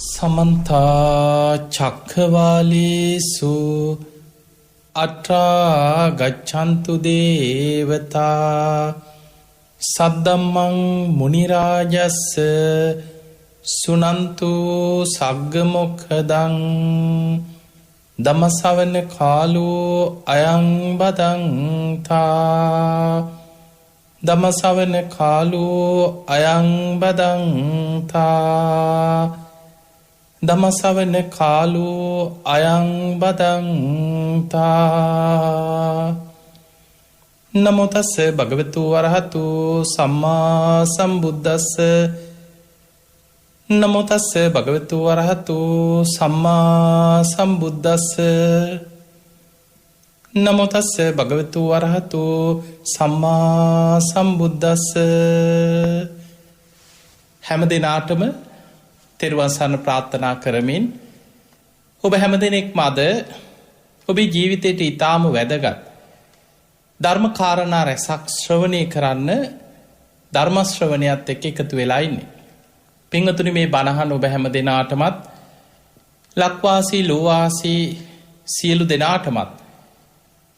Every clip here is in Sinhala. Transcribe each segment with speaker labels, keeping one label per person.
Speaker 1: समन्ता चक्रवालेषु अत्रा गच्छन्तु देवता सद्दम्मं मुनिराजस्स सुनन्तु सग्गमुखदं दमसवन कालो अयं बदन्ता दमसवन कालो अयं बदन्ता දමසවන කාලෝ අයං බදන්තා නමෝ තස්ස භගවතු වරහතු සම්මා සම්බුද්දස්ස නමෝ තස්ස භගවතු වරහතු සම්මා සම්බුද්දස්ස නමෝ තස්ස භගවතු වරහතු සම්මා සම්බුද්දස්ස හැම දිනාටම තෙරුවන් සරණ ප්‍රාර්ථනා කරමින් ඔබ හැම දෙනෙක්ම අද ඔබේ ජීවිතයට ඉතාම වැදගත් ධර්ම කාරණා රැසක් ශ්‍රවණය කරන්න ධර්ම ශ්‍රවණයත් එක්ක එකතු වෙලා ඉන්නේ. පින්වතුනි මේ බණහන් ඔබ හැම දෙනාටමත් ලක්වාසී ලෝවාසී සියලු දෙනාටමත්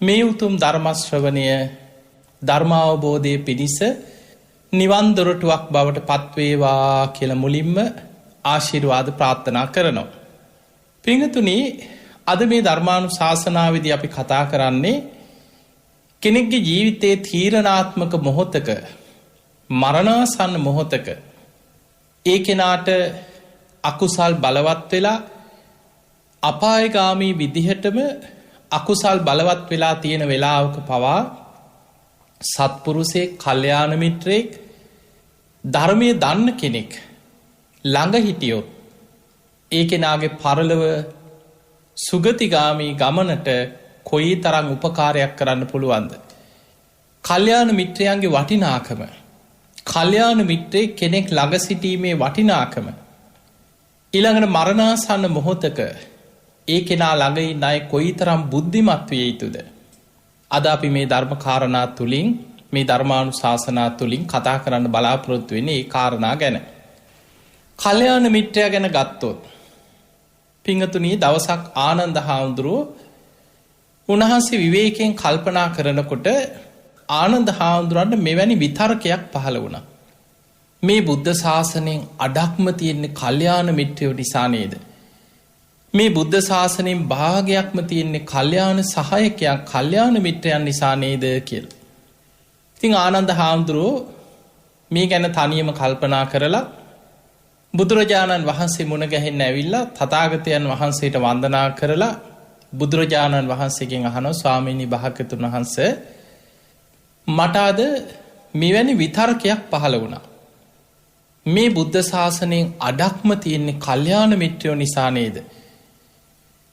Speaker 1: මේ උතුම් ධර්ම ශ්‍රවණය ධර්ම අවබෝධයේ පිණිස නිවන් දොරටුවක් බවට පත්වේවා කියලා මුලින්ම ආශිර්වාද ප්‍රාර්ථනා කරනවා. පින්වතුනි අද මේ ධර්මානුශාසනාවේදී අපි කතා කරන්නේ කෙනෙක්ගේ ජීවිතයේ තීරණාත්මක මොහොතක මරණාසන්න මොහොතක ඒ කෙනාට අකුසල් බලවත් වෙලා අපායගාමී විදිහටම අකුසල් බලවත් වෙලා තියෙන වෙලාවක පවා සත්පුරුෂයෙක් කල්යාණ මිත්‍රයෙක් ධර්මයේ දන්න කෙනෙක් ළඟ හිටියොත් ඒ කෙනාගේ පරලොව සුගතිගාමී ගමනට කොයි තරම් උපකාරයක් කරන්න පුළුවන්ද? කල්යාණ මිත්‍රයන්ගේ වටිනාකම, කල්යාණ මිත්‍රයෙක් කෙනෙක් ළඟ සිටීමේ වටිනාකම, ඊළඟට මරණාසන්න මොහොතක ඒ කෙනා ළඟ ඉන්න අය කොයි තරම් බුද්ධිමත් විය යුතුද? අද අපි මේ ධර්ම කාරණා තුලින් මේ ධර්මානුශාසනා තුලින් කතා කරන්න බලාපොරොත්තු වෙන්නේ ඒ කාරණා ගැන. කල්යාණ මිත්‍රයා ගැන ගත්තොත් පින්වතුනි දවසක් ආනන්ද හාමුදුරුවෝ උන්වහන්සේ විවේකයෙන් කල්පනා කරනකොට ආනන්ද හාමුදුරන්ට මෙවැනි විතර්කයක් පහළ වුණා. මේ බුද්ධ ශාසනයෙන් අඩක්ම තියෙන්නේ කල්යාණ මිත්‍රයෝ නිසා නේද? මේ බුද්ධ ශාසනයෙන් භාගයක්ම තියෙන්නේ කල්යාණ සහායකයන් කල්යාණ මිත්‍රයන් නිසා නේද කියලා. ඉතින් ආනන්ද හාමුදුරුවෝ මේ ගැන තනියම කල්පනා කරලා බුදුරජාණන් වහන්සේ මුණ ගැහෙන්න ඇවිල්ලා තථාගතයන් වහන්සේට වන්දනා කරලා බුදුරජාණන් වහන්සේගෙන් අහනවා ස්වාමීනි භාග්‍යතුන් වහන්සේ මට අද මෙවැනි විතර්කයක් පහළ වුණා. මේ බුද්ධ ශාසනයෙන් අඩක්ම තියෙන්නේ කල්යාණ මිත්‍රයෝ නිසා නේද?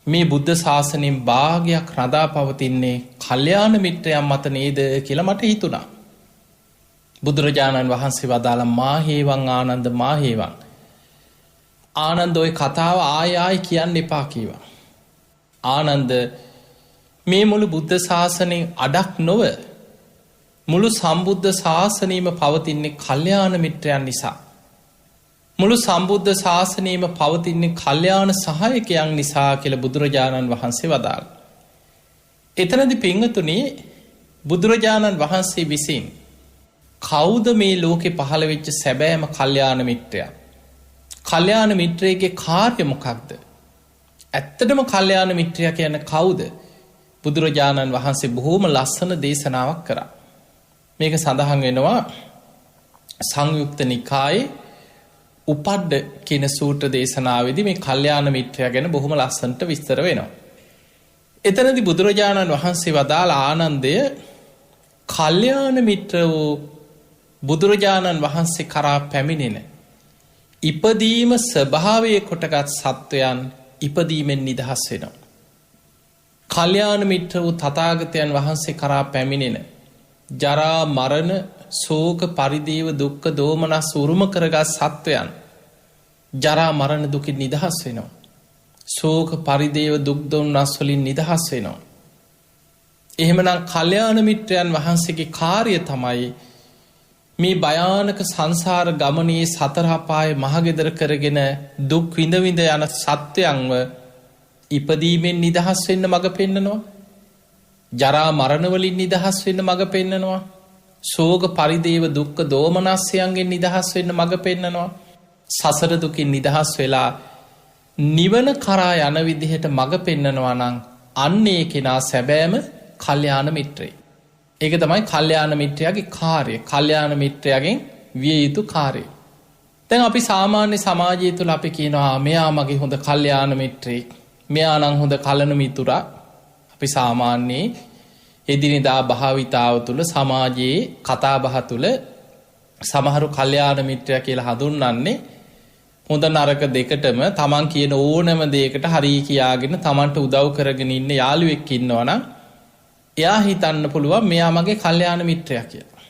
Speaker 1: මේ බුද්ධ ශාසනයෙන් භාගයක් රඳා පවතින්නේ කල්යාණ මිත්‍රයන් මත නේද කියලා මට හිතුණා. බුදුරජාණන් වහන්සේ වදාළ මා හේවං ආනන්ද මා හේවං ආනන්ද ඔය කතාව ආයි කියන්න එපා කීවා. ආනන්ද මේ මුළු බුද්ධ ශාසනයෙන් අඩක් නොව මුළු සම්බුද්ධ ශාසනයම පවතින්නේ කල්යාණ මිත්‍රයන් නිසා. මුළු සම්බුද්ධ ශාසනයම පවතින්නේ කල්යාණ සහායකයන් නිසා කියලා බුදුරජාණන් වහන්සේ වදාළ. එතනදි පින්වතුනි බුදුරජාණන් වහන්සේ විසින් කවුද මේ ලෝකේ පහළ වෙච්ච සැබෑම කල්යාණ මිත්‍රයා? කල්යාණ මිත්‍රයෙක්ගේ කාර්ය මොකක්ද? ඇත්තටම කල්යාණ මිත්‍රයා කියන්නේ කවුද? බුදුරජාණන් වහන්සේ බොහෝම ලස්සන දේශනාවක් කරා. මේක සඳහන් වෙනවා සංයුක්ත නිකායේ උපඩ්ඩ කියන සූත්‍ර දේශනාවේදී මේ කල්යාණ මිත්‍රයා ගැන බොහොම ලස්සනට විස්තර වෙනවා. එතනදී බුදුරජාණන් වහන්සේ වදාළ ආනන්දය කල්යාණ මිත්‍ර වූ බුදුරජාණන් වහන්සේ කරා පැමිණෙන ඉපදීම ස්වභාවය කොටගත් සත්වයන් ඉපදීමෙන් නිදහස් වෙනවා. කල්යාණ මිත්‍ර වූ තථාගතයන් වහන්සේ කරා පැමිණෙන ජරා මරණ ශෝක පරිදේව දුක්ඛ දෝමනස් උරුම කරගත් සත්වයන් ජරා මරණ දුකින් නිදහස් වෙනවා. ශෝක පරිදේව දුක් දෝමනස් වලින් නිදහස් වෙනවා. එහෙමනම් කල්යාණ මිත්‍රයන් වහන්සේගේ කාර්යය තමයි මේ භයානක සංසාර ගමනේ සතර අපායේ මහගෙදර කරගෙන දුක් විඳ විඳ යන සත්වයන්ව ඉපදීමෙන් නිදහස් වෙන්න මඟ පෙන්නනවා. ජරා මරණ වලින් නිදහස් වෙන්න මඟ පෙන්නනවා. ශෝක පරිදේව දුක්ඛ දෝමනස්යන්ගෙන් නිදහස් වෙන්න මඟ පෙන්නනවා. සසර දුකින් නිදහස් වෙලා නිවන කරා යන විදිහට මඟ පෙන්නනවා නම් අන්නේ කෙනා සැබෑම කල්යාණ මිත්‍රයෙක්. ඒක තමයි කල්යාණ මිත්‍රයාගේ කාර්යය. කල්යාණ මිත්‍රයාගෙන් විය යුතු කාර්යය. දැන් අපි සාමාන්‍ය සමාජය තුළ අපි කියනවා මෙයා මගේ හොඳ කල්යාණ මිත්‍රයෙක්. මෙයා නම් හොඳ කලන මිතුරා. අපි සාමාන්‍යයේ එදිනෙදා භාවිතාව තුළ සමාජයේ කතාබහ තුළ සමහරු කල්යාණ මිත්‍රයා කියලා හඳුන්වන්නේ හොඳ නරක දෙකටම තමන් කියන ඕනෑම දෙයකට හරි කියාගෙන තමන්ට උදව් කරගෙන ඉන්න යාළුවෙක් ඉන්නවනම් එයා හිතන්න පුළුවන් මෙයා මගේ කල්යාණ මිත්‍රයා කියලා.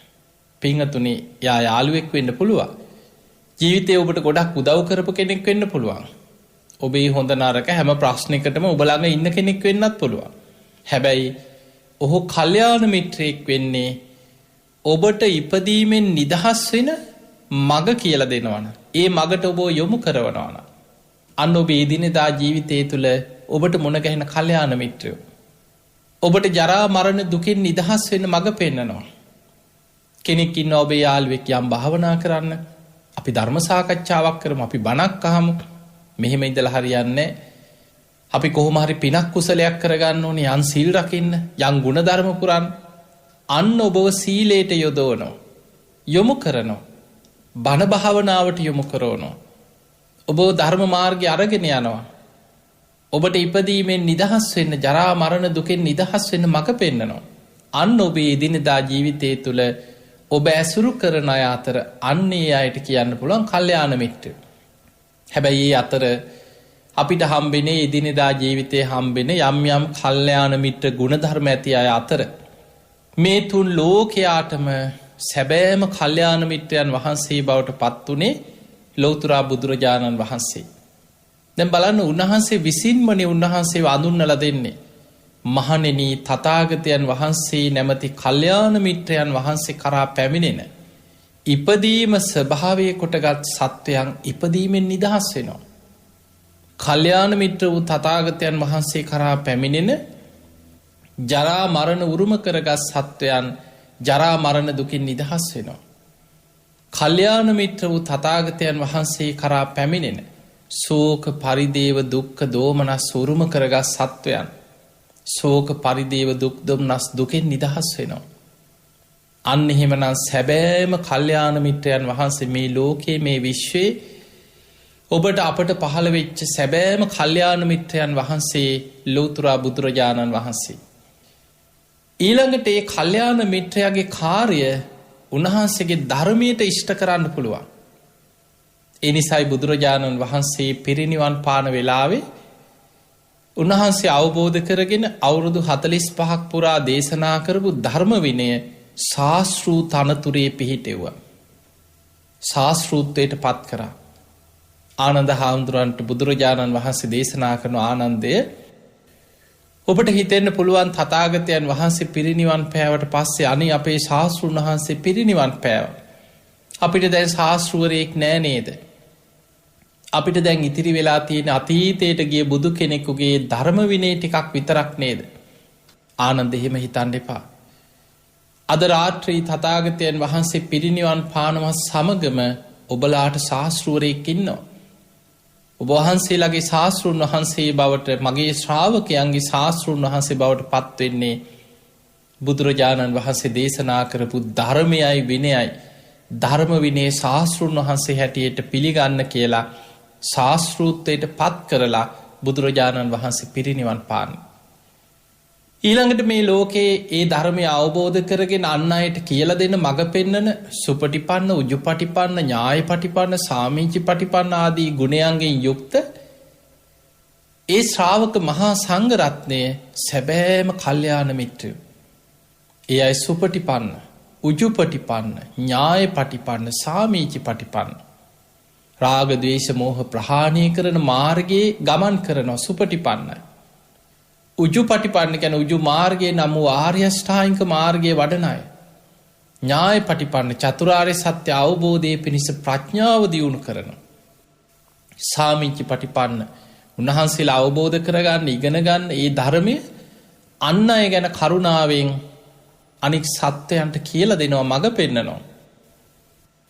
Speaker 1: පින්වතුනි, යා යාළුවෙක් වෙන්න පුළුවන්. ජීවිතේ ඔබට ගොඩක් උදව් කරපු කෙනෙක් වෙන්න පුළුවන්. ඔබේ හොඳ නරක හැම ප්‍රශ්නයකටම ඔබ ළඟ ඉන්න කෙනෙක් වෙන්නත් පුළුවන්. හැබැයි ඔහු කල්යාණ මිත්‍රයෙක් වෙන්නේ ඔබට ඉපදීමෙන් නිදහස් වෙන මඟ කියලා දෙනවන. ඒ මගට ඔබ යොමු කරවනවන. අන්න ඔබ එදිනෙදා ජීවිතය තුළ ඔබට මුණගැහෙන කල්යාණ මිත්‍රයෝ. ඔබට ජරා මරණ දුකින් නිදහස් වෙන්න මඟ පෙන්නනවා. කෙනෙක් ඉන්න ඔබේ යාළුවෙක් යම් භාවනා කරන්න. අපි ධර්ම සාකච්ඡාවක් කරමු. අපි බණක් අහමු. මෙහෙම ඉඳලා හරියන්නේ. අපි කොහොම හරි පිනක් කුසලයක් කරගන්න ඕනේ. යන් සීල් රකින්න, යන් ගුණධර්ම පුරන්න. අන්න ඔබව සීලයට යොදවනවා. යොමු කරනවා. බණ භාවනාවට යොමු කරනවා. ඔබ ධර්ම මාර්ගය අරගෙන යනවා. ඔබට ඉපදීමෙන් නිදහස් වෙන්න, ජරා මරණ දුකෙන් නිදහස් වෙන්න මඟ පෙන්නනවා. අන්න ඔබේ එදිනෙදා ජීවිතය තුළ ඔබ ඇසුරු කරන අය අතර අන්නේ අයට කියන්න පුළුවන් කල්යාණ මිත්‍රයෝ. හැබැයි ඒ අතර අපිට හම්බෙන්නේ එදිනෙදා ජීවිතේ හම්බෙන යම් යම් කල්යාණ මිත්‍ර ගුණධර්ම ඇති අය අතර මේ තුන් ලෝකයාටම සැබෑම කල්යාණ මිත්‍රයන් වහන්සේ බවට පත් වුණේ ලෞතර බුදුරජාණන් වහන්සේ. දැන් බලන්න, උන්වහන්සේ විසින්මනේ උන්වහන්සේ අඳුන්වලා දෙන්නේ. මහණෙනි, තථාගතයන් වහන්සේ නැමැති කල්යාණ මිත්‍රයන් වහන්සේ කරා පැමිණෙන ඉපදීම ස්වභාවයේ කොටගත් සත්වයන් ඉපදීමෙන් නිදහස් වෙනවා. කල්යාණ මිත්‍ර වූ තථාගතයන් වහන්සේ කරා පැමිණෙන ජරා මරණ උරුම කරගත් සත්වයන් ජරා මරණ දුකින් නිදහස් වෙනවා. කල්යාණ මිත්‍ර වූ තථාගතයන් වහන්සේ කරා පැමිණෙන ශෝක පරිදේව දුක්ඛ දෝමනස් උරුම කරගත් සත්වයන් ශෝක පරිදේව දුක් දොම්නස් දුකෙන් නිදහස් වෙනවා. අන්න එහෙමනම් සැබෑම කල්යාණ මිත්‍රයන් වහන්සේ මේ ලෝකයේ මේ විශ්වයේ ඔබට අපට පහළ වෙච්ච සැබෑම කල්යාණ මිත්‍රයන් වහන්සේ ලෞතර බුදුරජාණන් වහන්සේ. ඊළඟට ඒ කල්යාණ මිත්‍රයාගේ කාර්ය උන්වහන්සේගේ ධර්මයට ඉෂ්ට කරන්න පුළුවන්. ඒ නිසායි බුදුරජාණන් වහන්සේ පිරිනිවන් පාන වෙලාවේ උන්වහන්සේ අවබෝධ කරගෙන අවුරුදු 45ක් පුරා දේශනා කරපු ධර්ම විනය ශාස්ත්‍රූ තනතුරේ පිහිටෙව්වා. ශාස්ත්‍රූත්වයට පත් කරා. ආනන්ද හාමුදුරන්ට බුදුරජාණන් වහන්සේ දේශනා කරන ආනන්දය, ඔබට හිතෙන්න පුළුවන් තථාගතයන් වහන්සේ පිරිනිවන් පෑවට පස්සේ අනේ අපේ ශාස්ත්‍රූන් වහන්සේ පිරිනිවන් පෑවා. අපිට දැන් ශාස්ත්‍රවරයෙක් නෑ නේද? අපිට දැන් ඉතිරි වෙලා තියෙන අතීතයට ගිය බුදු කෙනෙකුගේ ධර්ම විනය ටිකක් විතරක් නේද? ආනන්ද එහෙම හිතන්න එපා. අද රාත්‍රී තථාගතයන් වහන්සේ පිරිනිවන් පානවත් සමගම ඔබලාට ශාස්ත්‍රවරයෙක් ඉන්නවා. ඔබ වහන්සේලාගේ ශාස්ත්‍රූන් වහන්සේ බවට, මගේ ශ්‍රාවකයන්ගේ ශාස්ත්‍රූන් වහන්සේ බවට පත් වෙන්නේ බුදුරජාණන් වහන්සේ දේශනා කරපු ධර්මයයි විනයයි. ධර්ම විනය ශාස්ත්‍රූන් වහන්සේ හැටියට පිළිගන්න කියලා ශාස්ත්‍රූත්වයට පත් කරලා බුදුරජාණන් වහන්සේ පිරිනිවන් පාන. ඊළඟට මේ ලෝකයේ ඒ ධර්මය අවබෝධ කරගෙන අන් අයට කියලා දෙන මඟ පෙන්නන සුපටිපන්න, උජුපටිපන්න, ඥායපටිපන්න, සාමීචිපටිපන්න ආදී ගුණයන්ගෙන් යුක්ත ඒ ශ්‍රාවක මහා සංඝ රත්නය සැබෑම කල්යාණ මිත්‍රයෝ. ඒ අය සුපටිපන්න, උජුපටිපන්න, ඥායපටිපන්න, සාමීචිපටිපන්න. රාග ද්වේෂ මෝහ ප්‍රහාණය කරන මාර්ගයේ ගමන් කරනවා සුපටිපන්නයි. උජුපටිපන්න කියන උජු මාර්ගයේ නම් වූ ආර්ය අෂ්ටාංගික මාර්ගයේ වඩන අය. ඥාය පටිපන්න චතුරාර්ය සත්‍ය අවබෝධය පිණිස ප්‍රඥාව දියුණු කරන. සාමිච්චි පටිපන්න උන්වහන්සේලා අවබෝධ කරගන්න ඉගෙන ගන්න ඒ ධර්මය අන්න අය ගැන කරුණාවෙන් අනික් සත්වයන්ට කියලා දෙනවා මඟ පෙන්නනවා.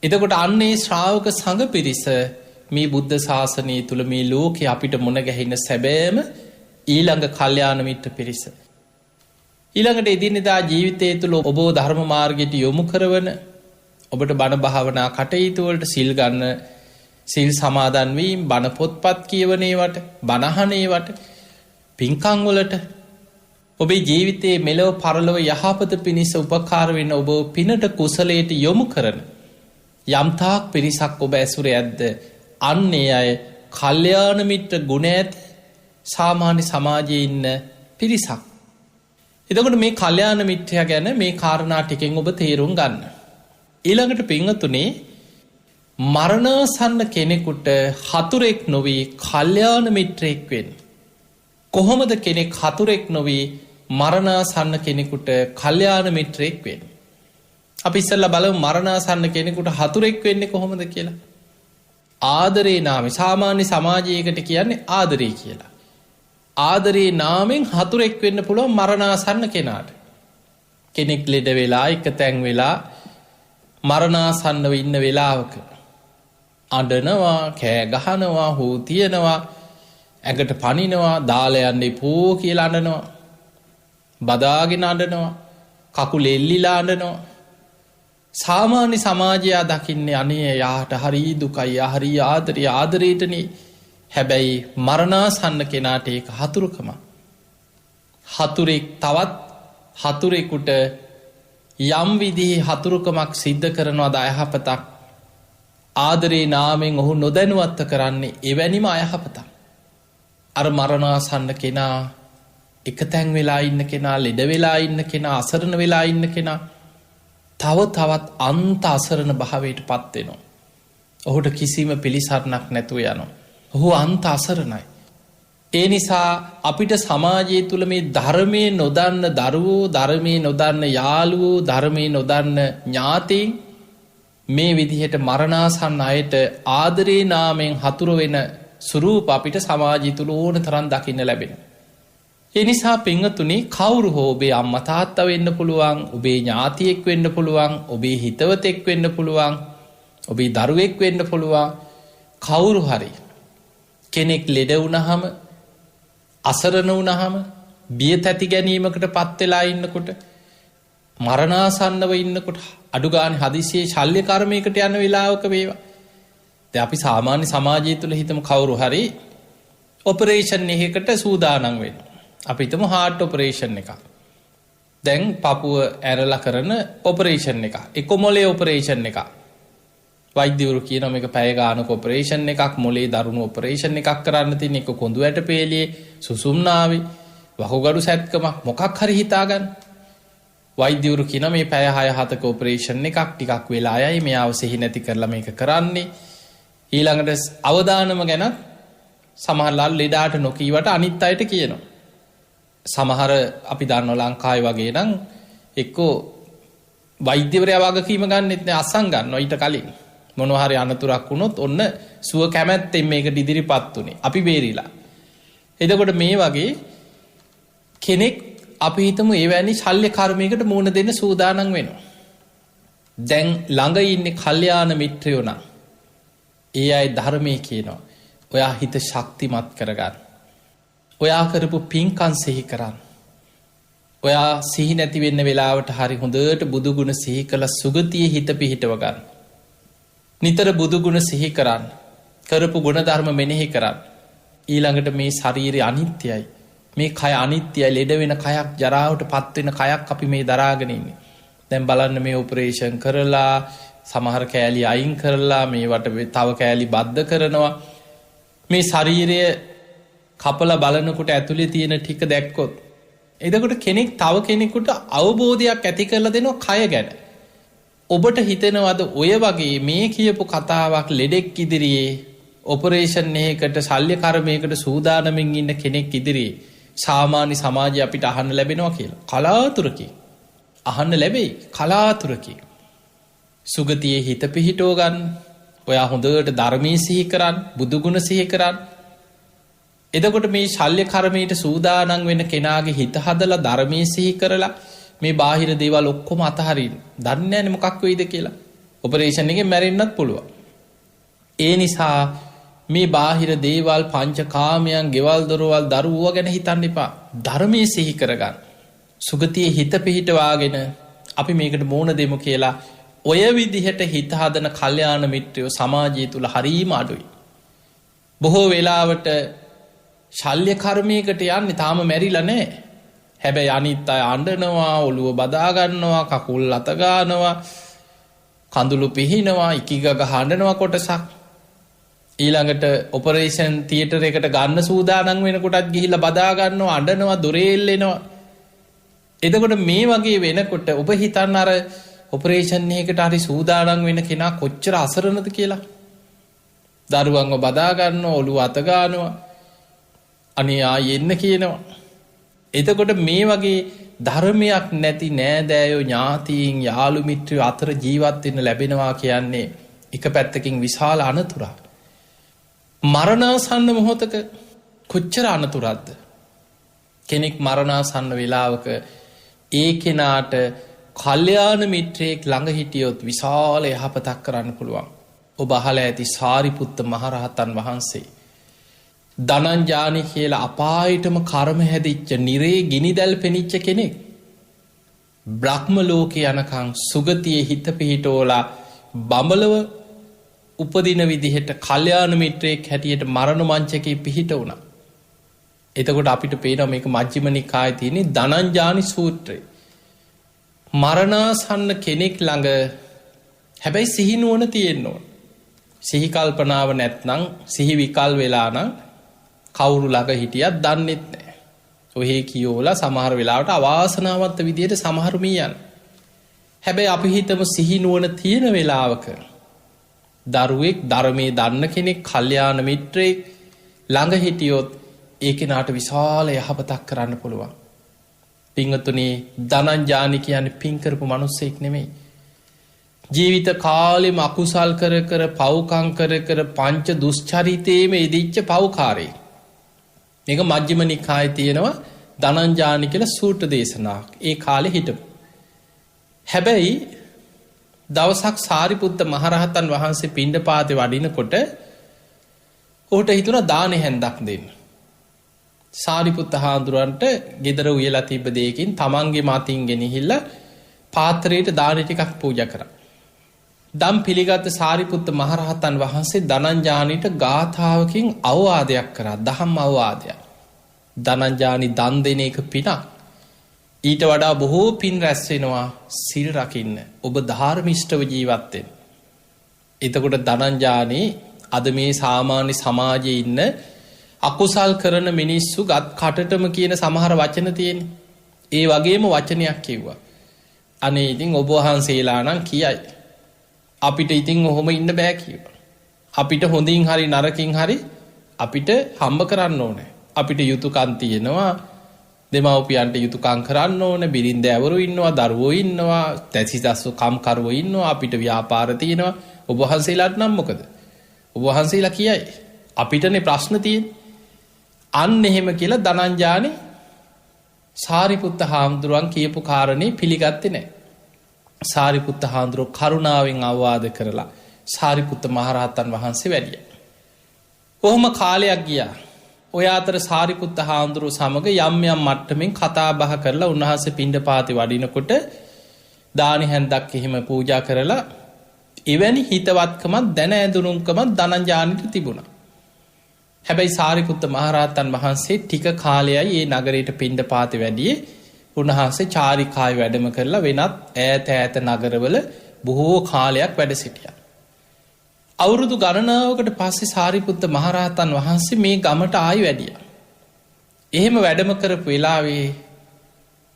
Speaker 1: එතකොට අන්නේ ශ්‍රාවක සඟ පිරිස මේ බුද්ධ ශාසනය තුළ මේ ලෝකෙ අපිට මුණ ගැහෙන සැබෑම ඊළඟ කල්යාණ මිත්‍ර පිරිස. ඊළඟට එදිනෙදා ජීවිතය තුළ ඔබෝ ධර්ම මාර්ගයට යොමු කරවන ඔබට බණ භාවනා කටයුතුවලට සිල් ගන්න සිල් සමාදන්වීම් බණ පොත්පත් කියවනේවට බණහනේවට පින්කංවලට ඔබේ ජීවිතයේ මෙලොව පරලොව යහපත පිණිස උපකාර වෙන ඔබ පිනට කුසලයට යොමු කරන යම්තාක් පිරිසක් ඔබ ඇසුර ඇද්ද අන්නේ අය කල්යාණ මිත්‍ර ගුණ ඇත සාමාන්‍ය සමාජයේ ඉන්න පිරිසක්. එතකොට මේ කල්යාණ මිත්‍රයා ගැන මේ කාරණා ටිකෙන් ඔබ තේරුම් ගන්න. ඊළඟට පින්වතුනි මරණාසන්න කෙනෙකුට හතුරෙක් නොවී කල්යාණ මිත්‍රයෙක් වෙන්න. කොහොමද කෙනෙක් හතුරෙක් නොවී මරණාසන්න කෙනෙකුට කල්යාණ මිත්‍රයෙක් වෙන්න. අපි ඉස්සෙල්ලා බලමු මරණාසන්න කෙනෙකුට හතුරෙක් වෙන්නේ කොහොමද කියලා. ආදරේ නාමයෙන් සාමාන්‍ය සමාජයකට කියන්නේ ආදරේ කියලා. ආදරේ නාමෙන් හතුරෙක් වෙන්න පුළුවන් මරණාසන්න කෙනාට. කෙනෙක් ලෙඩ වෙලා එක තැන් වෙලා මරණාසන්නව ඉන්න වෙලාවක අඬනවා කෑ ගහනවා හූ තියනවා ඇඟට පනිනවා දාලා යන්නේ පෝ කියලා අඬනවා බදාගෙන අඬනවා කකුල එල්ලිලා අඬනවා. සාමාන්‍ය සමාජයා දකින්නේ අනේ යාට හරි දුකයි හරි ආදරයටනේ. හැබැයි මරණාසන්න කෙනාට ඒක හතුරුකම. හතුරෙක් තවත් හතුරෙකුට යම් විදිහේ හතුරුකමක් සිද්ධ කරනවාද අයහපතක් ආදරේ නාමෙන් ඔහු නොදැනුවත්ව කරන්නේ එවැනිම අයහපතක්. අර මරණාසන්න කෙනා එක තැන් වෙලා ඉන්න කෙනා ලෙඩ වෙලා ඉන්න කෙනා අසරණ වෙලා ඉන්න කෙනා තවත් අන්ත අසරණ භාවයට පත්වෙනවා. ඔහුට කිසිම පිළිසරණක් නැතුව යනවා. ඔහු අන්ත අසරණයි. ඒ නිසා අපිට සමාජය තුළ මේ ධර්මය නොදන්න දරුවෝ ධර්මය නොදන්න යාළුවෝ ධර්මය නොදන්න ඥාතීන් මේ විදිහට මරණාසන්න අයට ආදරේ නාමෙන් හතුර වෙන ස්වරූප අපිට සමාජය තුළ ඕන තරම් දකින්න ලැබෙන. ඒ නිසා පින්වතුනි කවුරු හෝ ඔබේ අම්මා තාත්තා වෙන්න පුළුවන් ඔබේ ඥාතියෙක් වෙන්න පුළුවන් ඔබේ හිතවතෙක් වෙන්න පුළුවන් ඔබේ දරුවෙක් වෙන්න පුළුවන් කවුරු හරි කෙනෙක් ලෙඩ වුණහම අසරණ වුණහම බිය තැති ගැනීමකට පත් වෙලා ඉන්නකොට මරණාසන්නව ඉන්නකොට අඩු ගානේ හදිසියේ ශල්‍ය කර්මයකට යන වෙලාවක වේවා. දැන් අපි සාමාන්‍ය සමාජය තුළ හිතමු කවුරු හරි ඔපරේෂන් එකකට සූදානම් වෙනවා. අපි හිතමු හાર્ට් ඔපරේෂන් එකක්. දැන් පපුව ඇරලා කරන ඔපරේෂන් එකක්. එක්ක මොලේ ඔපරේෂන් එකක්. වෛද්‍යවරු කියනවා මේක පැය ගානක ඔපරේෂන් එකක් මොලේ දරුණු ඔපරේෂන් එකක් කරන්න තියෙන එක කොඳු ඇට පේලියේ සුසුම්නාවේ වකුගඩු සැත්කමක් මොකක් හරි හිතාගන්න. වෛද්‍යවරු කියනවා මේ පැය 6-7ක ඔපරේෂන් එකක් ටිකක් වෙලා යයි මෙයාව සිහි නැති කරලා මේක කරන්නේ. ඊළඟට අවදානම ගැන සමහරවල් ලෙඩාට නොකීවට අනිත් අයට කියනවා. සමහර අපි දන්නවා ලංකාවේ වගේ නම් එක්කෝ වෛද්‍යවරයා වගකීම ගන්නෙත් නෑ අසං ගන්නවා ඊට කලින්. මොනවා හරි අනතුරක් වුණොත් ඔන්න සුව කැමැත්තෙන් මේකට ඉදිරිපත් උනේ. අපි බේරිලා. එතකොට මේ වගේ කෙනෙක් අපි හිතමු එවැනි ශල්‍ය කර්මයකට මුහුණ දෙන්න සූදානම් වෙනවා. දැන් ළඟ ඉන්නේ කල්යාණ මිත්‍රයෝ නම් ඒ අය ධර්මයේ කියනවා. ඔයා හිත ශක්තිමත් කරගන්න. ඔයා කරපු පින්කම් සිහි කරන්න. ඔයා සිහි නැති වෙන්න වෙලාවට හරි හොඳට බුදු ගුණ සිහි කළ සුගතියේ හිත පිහිටව ගන්න. නිතර බුදු ගුණ සිහි කරන්න. කරපු ගුණ ධර්ම මෙනෙහි කරන්න. ඊළඟට මේ ශරීරය අනිත්‍යයි. මේ කය අනිත්‍යයි. ලෙඩ වෙන කයක් ජරාවට පත් වෙන කයක් අපි මේ දරාගෙන ඉන්නේ. දැන් බලන්න මේ ඔපරේෂන් කරලා සමහර කෑලි අයින් කරලා මේවට තව කෑලි බද්ධ කරනවා. මේ ශරීරය කපලා බලනකොට ඇතුලේ තියෙන ටික දැක්කොත් එතකොට කෙනෙක් තව කෙනෙකුට අවබෝධයක් ඇති කරලා දෙනවා කය ගැන. ඔබට හිතෙනවද ඔය වගේ මේ කියපු කතාවක් ලෙඩෙක් ඉදිරියේ ඔපරේෂන් එකකට ශල්‍ය කර්මයකට සූදානමින් ඉන්න කෙනෙක් ඉදිරියේ සාමාන්‍ය සමාජය අපිට අහන්න ලැබෙනවා කියලා? කලාතුරකින් අහන්න ලැබෙයි. කලාතුරකින්. සුගතියේ හිත පිහිටෝ ගන්න. ඔයා හොඳට ධර්මයේ සිහි කරන්න, බුදුගුණ සිහි කරන්න. එතකොට මේ ශල්්‍ය කර්මයට සූදානම් වෙන කෙනාගේ හිත හදලා ධර්මයේ සිහි කරලා මේ බාහිර දේවල් ඔක්කොම අතහරින්න. දන්නේ නැහැ මොකක් වෙයිද කියලා. ඔපරේෂන් එකෙන් මැරෙන්නත් පුළුවන්. ඒ නිසා මේ බාහිර දේවල් පංචකාමයන්, ගෙවල් දොරවල්, දරුවෝ ගැන හිතන්න එපා. ධර්මයේ සිහි කරගන්න. සුගතියේ හිත පිහිටවාගෙන අපි මේකට මෝන දෙමු කියලා ඔය විදිහට හිත හදන කල්යාණ මිත්‍රයෝ සමාජය තුල හරීම අඩුයි. බොහෝ වෙලාවට ශල්්‍ය කර්මයකට යන්නේ තාම මැරිලා නැහැ. හැබැයි අනිත් අය අඬනවා, ඔළුව බදා ගන්නවා, කකුල් අත ගන්නවා, කඳුළු පිහිනවා, ඉකිගග හඬනවා කොටසක්. ඊළඟට ඔපරේෂන් තියටර් එකට ගන්න සූදානම් වෙනකොටත් ගිහිල්ලා බදා ගන්නවා, අඬනවා, දොරේ එල්ලෙනවා. එතකොට මේ වගේ වෙනකොට ඔබ හිතන්න අර ඔපරේෂන් එකකට හරි සූදානම් වෙන කෙනා කොච්චර අසරණද කියලා. දරුවන්ව බදා ගන්නවා, ඔළුව අත ගන්නවා, අනේ ආයෙ එන්න කියනවා. එතකොට මේ වගේ ධර්මයක් නැති නෑදෑයෝ, ඥාතීන්, යාළු මිත්‍රයෝ අතර ජීවත් වෙන්න ලැබෙනවා කියන්නේ එක පැත්තකින් විශාල අනතුරක්. මරණාසන්න මොහොතක කොච්චර අනතුරක්ද? කෙනෙක් මරණාසන්න වෙලාවක ඒ කෙනාට කල්යාණ මිත්‍රයෙක් ළඟ හිටියොත් විශාල යහපතක් කරන්න පුළුවන්. ඔබ අහලා ඇති සාරිපුත්ත මහරහතන් වහන්සේ ධනංජානි කියලා අපායටම කර්ම හැදිච්ච, නිරේ ගිනිදැල් පෙනිච්ච කෙනෙක්. බ්‍රහ්ම ලෝකේ යනකම් සුගතියේ හිත පිහිටෝලා බඹලව උපදින විදිහට කල්යාණ මිත්‍රයෙක් හැටියට මරණ මංචකේ පිහිට වුණා. එතකොට අපිට පේනවා මේක මජ්ක්‍ධිම නිකායේ තියෙන ධනංජානි සූත්‍රය. මරණාසන්න කෙනෙක් ළඟ හැබැයි සිහි නුවණ තියෙන්න ඕන. සිහි කල්පනාව නැත්නම්, සිහි විකල් වෙලා නම් කවුරු ළඟ හිටියත් දන්නෙත් නැහැ. ඔහේ කියෝලා සමහර වෙලාවට අවාසනාවන්ත විදියට සමහරු මීයන්. හැබැයි අපි හිතමු සිහි නුවණ තියෙන වෙලාවක දරුවෙක්, ධර්මයේ දන්න කෙනෙක්, කල්යාණ මිත්‍රයෙක් ළඟ හිටියොත් ඒ කෙනාට විශාල යහපතක් කරන්න පුළුවන්. පින්වතුනි, ධනංජානි කියන්නේ පින් කරපු මිනිස්සෙක් නෙමෙයි. ජීවිත කාලෙම අකුසල් කර කර, පව්කම් කර කර, පංච දුස්චරිතේම ඉදිච්ච පව්කාරයෙක්. මේක මජ්ක්‍ධිම නිකායේ තියෙනවා ධනංජානි කියලා සූත්‍ර දේශනාවක්. ඒ කාලේ හිටපු. හැබැයි දවසක් සාරිපුත්ත මහරහතන් වහන්සේ පිණ්ඩපාතේ වඩිනකොට ඔහුට හිතුණා දානෙ හැන්දක් දෙන්න. සාරිපුත්ත හාමුදුරන්ට ගෙදර උයලා තිබ්බ දෙයකින් තමන්ගේ මතින් ගෙනහිල්ලා පාත්‍රයට දානෙ ටිකක් පූජා කරා. දම් පිළිගත් සාරිපුත්ත මහරහතන් වහන්සේ ධනංජානිට ගාථාවකින් අවවාදයක් කරා, දහම් අවවාදයක්. ධනංජානි දන් දෙන එක පිනක්. ඊට වඩා බොහෝ පින් රැස් වෙනවා සිල් රකින්න, ඔබ ධාර්මිෂ්ඨව ජීවත් වෙන්න. එතකොට ධනංජානි අද මේ සාමාන්‍ය සමාජයේ ඉන්න අකුසල් කරන මිනිස්සු ගත් කටටම කියන සමහර වචන තියෙන්නේ. ඒ වගේම වචනයක් කිව්වා. අනේ ඉතින් ඔබ වහන්සේලා නම් කියයි, අපිට ඉතින් ඔහොම ඉන්න බෑ කිව්වා. අපිට හොඳින් හරි නරකින් හරි අපිට හම්බ කරන්න ඕනේ. අපිට යුතුයකම් තියෙනවා, දෙමව්පියන්ට යුතුයකම් කරන්න ඕනේ, බිරින්දෑවරු ඉන්නවා, දරුවෝ ඉන්නවා, තැසිදස්සු කම්කරුවෝ ඉන්නවා, අපිට ව්‍යාපාර තියෙනවා. ඔබ වහන්සේලාට නම් මොකද? ඔබ වහන්සේලා කියයි අපිටනේ ප්‍රශ්න තියෙන්නේ. අන්න එහෙම කියලා ධනංජානි සාරිපුත්ත හාමුදුරුවන් කියපු කාරණේ පිළිගත්තේ නැහැ. සාරිපුත්ත හාමුදුරුවෝ කරුණාවෙන් අවවාද කරලා සාරිපුත්ත මහරහතන් වහන්සේ වැඩියා. කොහොම කාලයක් ගියා. ඔය අතර සාරිපුත්ත හාමුදුරුවෝ සමග යම් යම් මට්ටමින් කතා බහ කරලා උන්වහන්සේ පිණ්ඩපාතේ වඩිනකොට දානි හැන්දක් එහෙම පූජා කරලා එවැනි හිතවත්කමක්, දැන ඇඳුනුම්කමක් ධනංජානිට තිබුණා. හැබැයි සාරිපුත්ත මහරහතන් වහන්සේ ටික කාලයයි ඒ නගරයට පිණ්ඩපාතේ වැඩියේ. උන්වහන්සේ චාරිකාවේ වැඩම කරලා වෙනත් ඈත ඈත නගරවල බොහෝ කාලයක් වැඩ සිටියා. අවුරුදු ගණනාවකට පස්සේ සාරිපුත්ත මහරහතන් වහන්සේ මේ ගමට ආයි වැඩියා. එහෙම වැඩම කරපු වෙලාවේ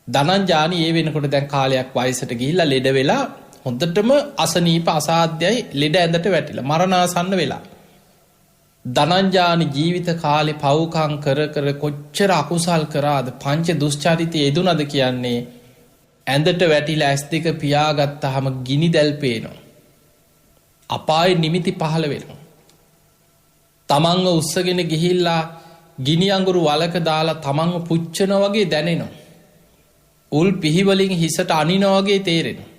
Speaker 1: ධනංජානි ඒ වෙනකොට දැන් කාලයක් වයසට ගිහිල්ලා ලෙඩ වෙලා හොඳටම අසනීප අසාධ්‍යයි, ලෙඩ ඇඳට වැටිලා මරණාසන්න වෙලා. ධනංජානි ජීවිත කාලේ පව්කම් කර කර කොච්චර අකුසල් කරාද, පංච දුස්චරිතය යෙදුනද කියන්නේ ඇඳට වැටිලා ඇස් දෙක පියාගත්තාම ගිනි දැල් පේනවා. අපාය නිමිති පහළ වෙනවා. තමන්ව උස්සගෙන ගිහිල්ලා ගිනි අඟුරු වලක දාලා තමන්ව පුච්චන වගේ දැනෙනවා. උල් පිහිවලින් හිසට අනිනවගේ තේරෙනවා.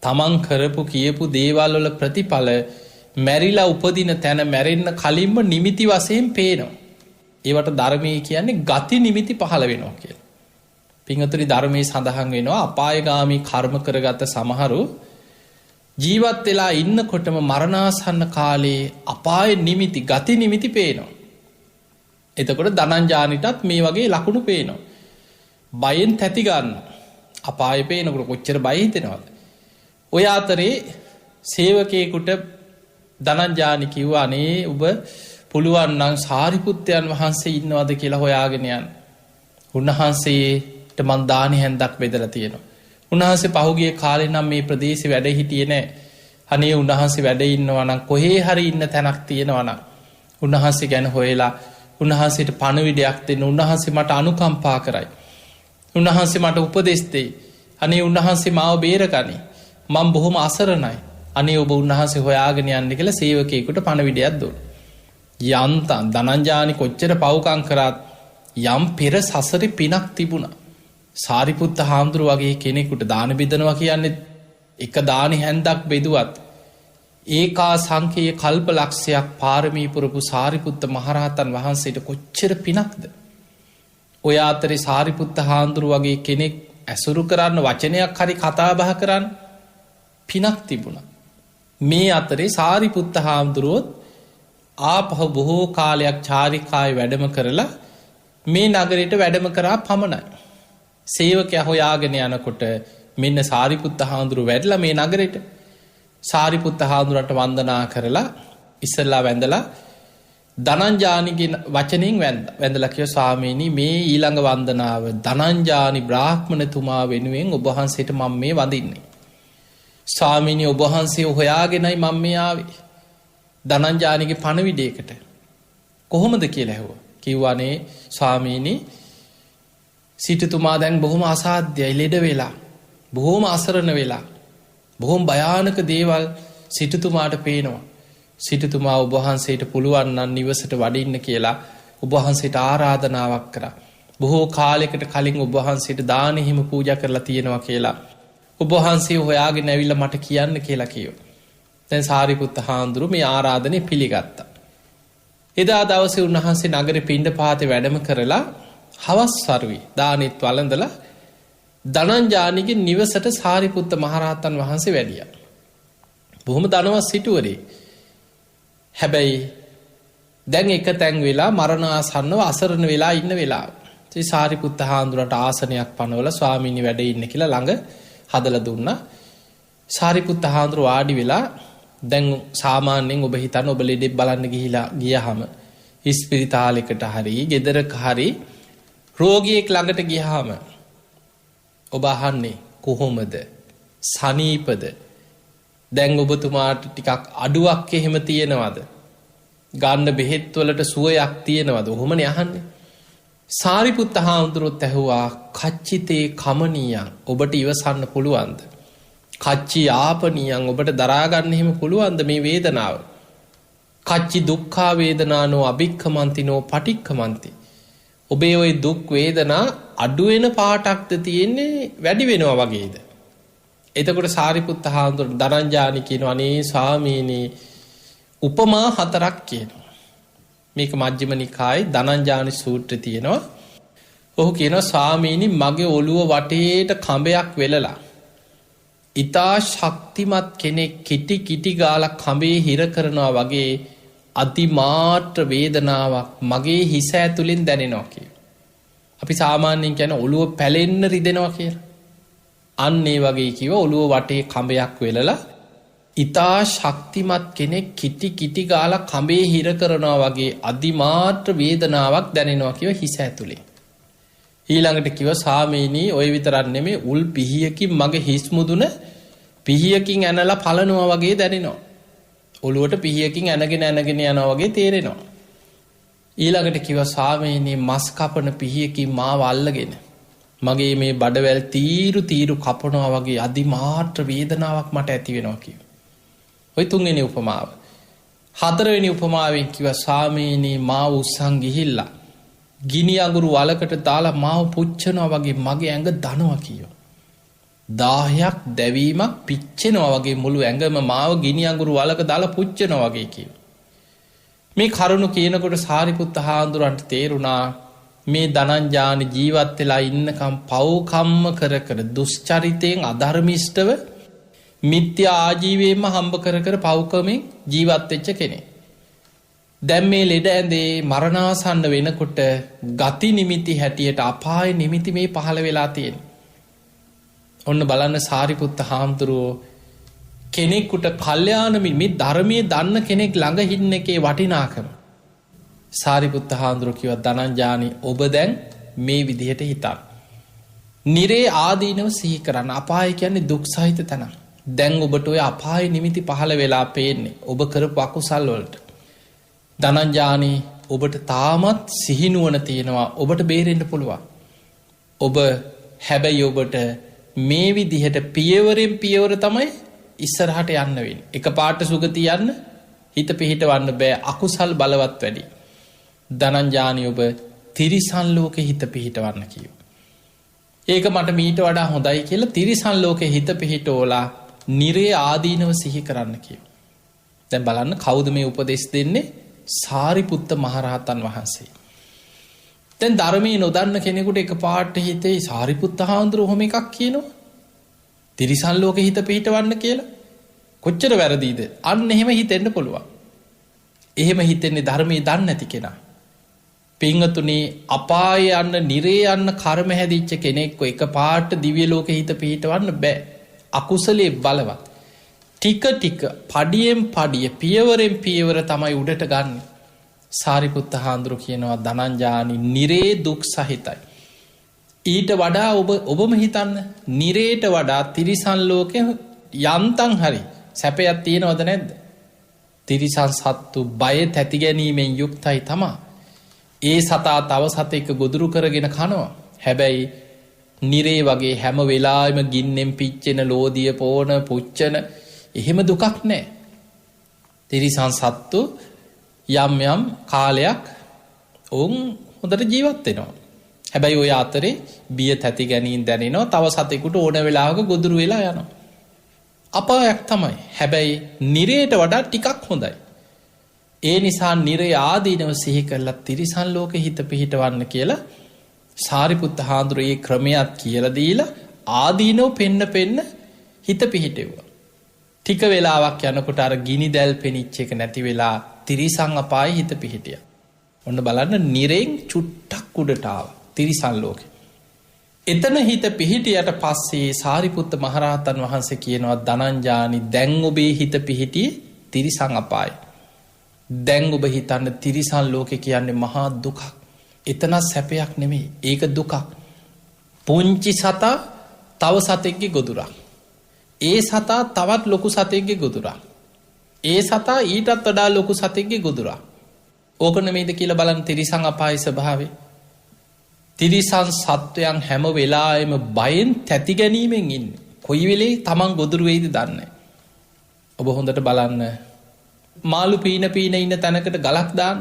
Speaker 1: තමන් කරපු කියපු දේවල් වල ප්‍රතිඵල මැරිලා උපදින තැන මැරෙන්න කලින්ම නිමිති වශයෙන් පේනවා. ඒවට ධර්මය කියන්නේ ගති නිමිති පහළ වෙනවා කියලා. පිංහතුනි ධර්මයේ සඳහන් වෙනවා අපායගාමී කර්ම කරගත සමහරු ජීවත් වෙලා ඉන්නකොටම මරණාසන්න කාලයේ අපාය නිමිති ගති නිමිති පේනවා. එතකොට ධනංජානිටත් මේ වගේ ලකුණු පේනවා. බයෙන් තැති ගන්න අපාය පේනකොට කොච්චර බය හිතෙනවද? ඔය අතරේ සේවකයෙකුට ධනංජානි කිව්වා අනේ ඔබ පුළුවන් නම් සාරිපුත්තයන් වහන්සේ ඉන්නවද කියලා හොයාගෙන යන්න. උන්වහන්සේට මං දානි හැන්දක් බෙදලා තියෙනවා. උන්වහන්සේ පහුගිය කාලේ නම් මේ ප්‍රදේශේ වැඩ හිටියේ නෑ. අනේ උන්වහන්සේ වැඩ ඉන්නවා නම් කොහේ හරි ඉන්න තැනක් තියෙනවා නම් උන්වහන්සේ ගැන හොයලා උන්වහන්සේට පණවිඩයක් දෙන්න. උන්වහන්සේ මට අනුකම්පා කරයි. උන්වහන්සේ මට උපදෙස් දෙයි. අනේ උන්වහන්සේ මාව බේරගනි. මම බොහොම අසරණයි. අනේ ඔබ උන්වහන්සේ හොයාගෙන යන්න කියලා සේවකයෙකුට පණවිඩයක් දුන්නා. යන්තම් ධනංජානි කොච්චර පව්කම් කරත් යම් පෙර සසරේ පිනක් තිබුණා. සාරිපුත්ත හාමුදුරුව වගේ කෙනෙකුට දාන බෙදනවා කියන්නේ එක දානි හැන්දක් බෙදුවත් ඒකා සංකේය කල්ප ලක්ෂයක් පාරමී පුරපු සාරිපුත්ත මහරහතන් වහන්සේට කොච්චර පිනක්ද? ඔය අතරේ සාරිපුත්ත හාමුදුරුව වගේ කෙනෙක් ඇසුරු කරන්න වචනයක් හරි කතා බහ කරන්න පිනක් තිබුණා. මේ අතරේ සාරිපුත්ත හාමුදුරුවොත් ආපහු බොහෝ කාලයක් චාරිකාය වැඩම කරලා මේ නගරයට වැඩම කරා පමණයි. සේවකයා හොයාගෙන යනකොට මෙන්න සාරිපුත්ත හාමුදුරුව වැඩලා මේ නගරයට. සාරිපුත්ත හාමුදුරන්ට වන්දනා කරලා ඉස්සල්ලා වැඳලා ධනංජානිගේ වචනින් වැඳලා කිව්වා ස්වාමීනි මේ ඊළඟ වන්දනාව ධනංජානි බ්‍රාහ්මණතුමා වෙනුවෙන් ඔබ වහන්සේට මම මේ වඳින්නේ. ස්වාමීනි ඔබ වහන්සේ හොයාගෙනයි මම මේ ආවේ. ධනංජානිගේ පණවිඩයකට. කොහොමද කියලා ඇහුවා. කිව්වානේ ස්වාමීනි සිටුතුමා දැන් බොහොම අසාධ්‍යයි ලෙඩ වෙලා. බොහොම අසරණ වෙලා. බොහොම භයානක දේවල් සිටුතුමාට පේනවා. සිටුතුමා ඔබ වහන්සේට පුළුවන් නම් නිවසට වඩින්න කියලා ඔබ වහන්සේට ආරාධනාවක් කරා. බොහෝ කාලයකට කලින් ඔබ වහන්සේට දාන හිම පූජා කරලා තියෙනවා කියලා ඔබ වහන්සේ හොයාගෙන ඇවිල්ලා මට කියන්න කියලා කිව්වා. දැන් සාරිපුත්ත හාමුදුරුවෝ මේ ආරාධනය පිළිගත්තා. එදා දවසේ උන්වහන්සේ නගරේ පිණ්ඩපාතේ වැඩම කරලා හවස් සරුවේ දානෙත් වළඳලා ධනංජානිගේ නිවසට සාරිපුත්ත මහරහතන් වහන්සේ වැඩියා. බොහොම ධනවත් සිටුවරේ. හැබැයි දැන් එක තැන් වෙලා මරණාසන්නව අසරණ වෙලා ඉන්න වෙලාව. ඉතින් සාරිපුත්ත හාමුදුරන්ට ආසනයක් පනවලා ස්වාමීනි වැඩ ඉන්න කියලා ළඟ හදලා දුන්නා. සාරිපුත්ත හාමුදුරුවෝ වාඩි වෙලා දැන් සාමාන්‍යයෙන් ඔබ හිතන්න ඔබ ලෙඩෙක් බලන්න ගිහිලා ගියාම ඉස්පිරිතාලයකට හරි ගෙදරක හරි රෝගියෙක් ළඟට ගියාම ඔබ අහන්නේ කොහොමද? සනීපද? දැන් ඔබතුමාට ටිකක් අඩුවක් එහෙම තියෙනවද? ගන්න බෙහෙත් වලට සුවයක් තියෙනවද? ඔහොමනේ අහන්නේ. සාරිපුත්ත හාමුදුරුවෝ ඇහුවා කච්චිතේ කමනියන් ඔබට ඉවසන්න පුළුවන්ද? කච්චි ආපනියන් ඔබට දරාගන්න එහෙම පුළුවන්ද මේ වේදනාව? කච්චි දුක්ඛා වේදනානෝ අභික්ඛමන්තිනෝ පටික්ඛමන්ති. ඔබේ ওই දුක් වේදනා අඩු වෙන පාටක්ද තියෙන්නේ වැඩි වෙනවා වගේද? එතකොට සාරිපුත්ත හාමුදුරුවෝ ධනංජානි කියනවා අනේ ස්වාමීනි උපමා 4ක් කියනවා. මේක මජ්ක්‍ධිම නිකායේ ධනංජානි සූත්‍රයේ තියෙනවා. ඔහු කියනවා ස්වාමීනි මගේ ඔළුව වටේට කඹයක් වෙලලා ඉතා ශක්තිමත් කෙනෙක් කිටි කිටි ගාලා කඹේ හිර කරනවා වගේ අතිමාත්‍ර වේදනාවක් මගේ හිස ඇතුලෙන් දැනෙනවා කියලා. අපි සාමාන්‍යයෙන් කියන ඔළුව පැලෙන්න රිදෙනවා කියලා. අන්න ඒ වගේ කිව්ව ඔළුව වටේ කඹයක් වෙලලා ඉතා ශක්තිමත් කෙනෙක් කිටි කිටි ගාලා කඹේ හිර කරනවා වගේ අතිමාත්‍ර වේදනාවක් දැනෙනවා කියව හිස ඇතුලේ. ඊළඟට කිව්ව ස්වාමීනි ඔය විතරක් නෙමෙයි උල් පිහියකින් මගේ හිස් මුදුන පිහියකින් ඇනලා පලනවා වගේ දැනෙනවා. ඔළුවට පිහියකින් ඇනගෙන යනවා වගේ තේරෙනවා. ඊළඟට කිව්වා ස්වාමීනි මස් කපන පිහියකින් මාව අල්ලගෙන මගේ මේ බඩවැල් තීරු කපනවා වගේ අතිමාත්‍ර වේදනාවක් මට ඇති වෙනවා කිව්වා. ඔය තුන්වෙනි උපමාව. හතරවෙනි උපමාවෙන් කිව්වා ස්වාමීනි මාව උස්සන් ගිහිල්ලා ගිනි අඟුරු වලකට දාලා මාව පුච්චනවා වගේ මගේ ඇඟ දනවා කියෝ. 1000ක් දැවීමක් පිච්චෙනවා වගේ මුළු ඇඟම මාව ගිනි අඟුරු වලක දාලා පුච්චනවා වගේ කියෝ. මේ කරුණු කියනකොට සාරිපුත්ත හාමුදුරන්ට තේරුණා මේ ධනංජානි ජීවත් වෙලා ඉන්නකම් පව්කම්ම කර කර දුෂ්චරිතයෙන් අධර්මිෂ්ඨව මිත්‍යා ආජීවයෙන්ම හම්බ කර කර පව්කමෙන් ජීවත් වෙච්ච කෙනෙක්. දැන් මේ ලෙඩ ඇඳේ මරණාසන්න වෙනකොට ගති නිමිති හැටියට අපාය නිමිති මේ පහළ වෙලා තියෙන. ඔන්න බලන්න සාරිපුත්ත හාමුදුරුවෝ කෙනෙකුට කල්යාණ මේ ධර්මයේ දන්න කෙනෙක් ළඟ හින්න එකේ වටිනාකම. සාරිපුත්ත හාමුදුරුවෝ කිව්වා ධනංජානි ඔබ දැන් මේ විදිහට හිතන්න. නිරේ ආදීනව සිහි කරන්න. අපාය කියන්නේ දුක් සහිත තැනක්. දැන් ඔබට ඔය අපාය නිමිති පහළ වෙලා පේන්නේ ඔබ කරපු අකුසල් වලට. ධනංජානි ඔබට තාමත් සිහිනුවන තියෙනවා. ඔබට බේරෙන්න පුළුවන්. ඔබ හැබැයි ඔබට මේ විදිහට පියවරෙන් පියවර තමයි ඉස්සරහට යන්න වෙන්නේ. එකපාරට සුගතිය යන්න හිත පිහිටවන්න බෑ. අකුසල් බලවත් වැඩි. ධනංජානි ඔබ තිරිසන් ලෝකෙ හිත පිහිටවන්න කියෝ. ඒක මට මීට වඩා හොඳයි කියලා තිරිසන් ලෝකෙ හිත පිහිටෝලා නිරේ ආදීනව සිහි කරන්න කියෝ. දැන් බලන්න කවුද මේ උපදෙස් දෙන්නේ? සාරිපුත්ත මහරහතන් වහන්සේ. දැන් ධර්මයේ නොදන්න කෙනෙකුට එකපාරට හිතේ සාරිපුත්ත හාමුදුරුවෝ ඔහොම එකක් කියනවා. තිරිසන් ලෝකෙ හිත පිහිටවන්න කියලා. කොච්චර වැරදිද? අන්න එහෙම හිතෙන්න පුළුවන්. එහෙම හිතෙන්නේ ධර්මයේ දන්නේ නැති කෙනා. පින්වතුනි අපාය යන්න නිරේ යන්න කර්ම හැදිච්ච කෙනෙක්ව එකපාරට දිව්‍ය ලෝකෙ හිත පිහිටවන්න බෑ. අකුසලයේ බලවත්. ටික ටික පඩියෙන් පඩිය පියවරෙන් පියවර තමයි උඩට ගන්න. සාරිපුත්ත හාමුදුරුවෝ කියනවා ධනංජානි නිරේ දුක් සහිතයි. ඊට වඩා ඔබම හිතන්න නිරේට වඩා තිරිසන් ලෝකෙ යන්තම් හරි සැපයක් තියෙනවද නැද්ද? තිරිසන් සත්තු බය තැති ගැනීමෙන් යුක්තයි තමා. ඒ සතා තව සතෙක්ව ගොදුරු කරගෙන කනවා. හැබැයි නිරේ වගේ හැම වෙලාවෙම ගින්නෙන් පිච්චෙන ලෝදිය පෝන පුච්චන එහෙම දුකක් නෑ. තිරිසන් සත්තු යම් යම් කාලයක් ඔවුන් හොඳට ජීවත් වෙනවා. හැබැයි ඔය අතරේ බිය තැති ගැනීම දැනෙනවා. තව සතෙකුට ඕන වෙලාවක ගොදුරු වෙලා යනවා. අපායක් තමයි. හැබැයි නිරේට වඩා ටිකක් හොඳයි. ඒ නිසා නිරේ ආදීනව සිහි කරලා තිරිසන් ලෝකෙ හිත පිහිටවන්න කියලා සාරිපුත්ත හාමුදුරුවෝ මේ ක්‍රමයක් කියලා දීලා ආදීනව පෙන්න හිත පිහිටෙව්වා. ටික වෙලාවක් යනකොට අර ගිනි දැල් පෙනිච්ච එක නැති වෙලා තිරිසන් අපායේ හිත පිහිටියා. ඔන්න බලන්න නිරෙන් චුට්ටක් උඩට ආවා තිරිසන් ලෝකෙ. එතන හිත පිහිටියට පස්සේ සාරිපුත්ත මහරහතන් වහන්සේ කියනවා ධනංජානි දැන් ඔබේ හිත පිහිටියේ තිරිසන් අපායේ. දැන් ඔබ හිතන්න තිරිසන් ලෝකෙ කියන්නේ මහා දුකක්. එතන සැපයක් නෙමෙයි. ඒක දුකක්. පුංචි සතා තව සතෙක්ගේ ගොදුරක්. ඒ සතා තවත් ලොකු සතෙක්ගේ ගොදුරක්. ඒ සතා ඊටත් වඩා ලොකු සතෙක්ගේ ගොදුරක්. ඕක නෙමෙයිද කියලා බලන්න තිරිසන් අපායේ ස්වභාවය. තිරිසන් සත්වයන් හැම වෙලාවෙම බයෙන් තැති ගැනීමෙන් ඉන්නේ. කොයි වෙලේ Taman ගොදුරු වෙයිද දන්නේ නැහැ. ඔබ හොඳට බලන්න මාළු පීන ඉන්න තැනකට ගලක් දාන්න.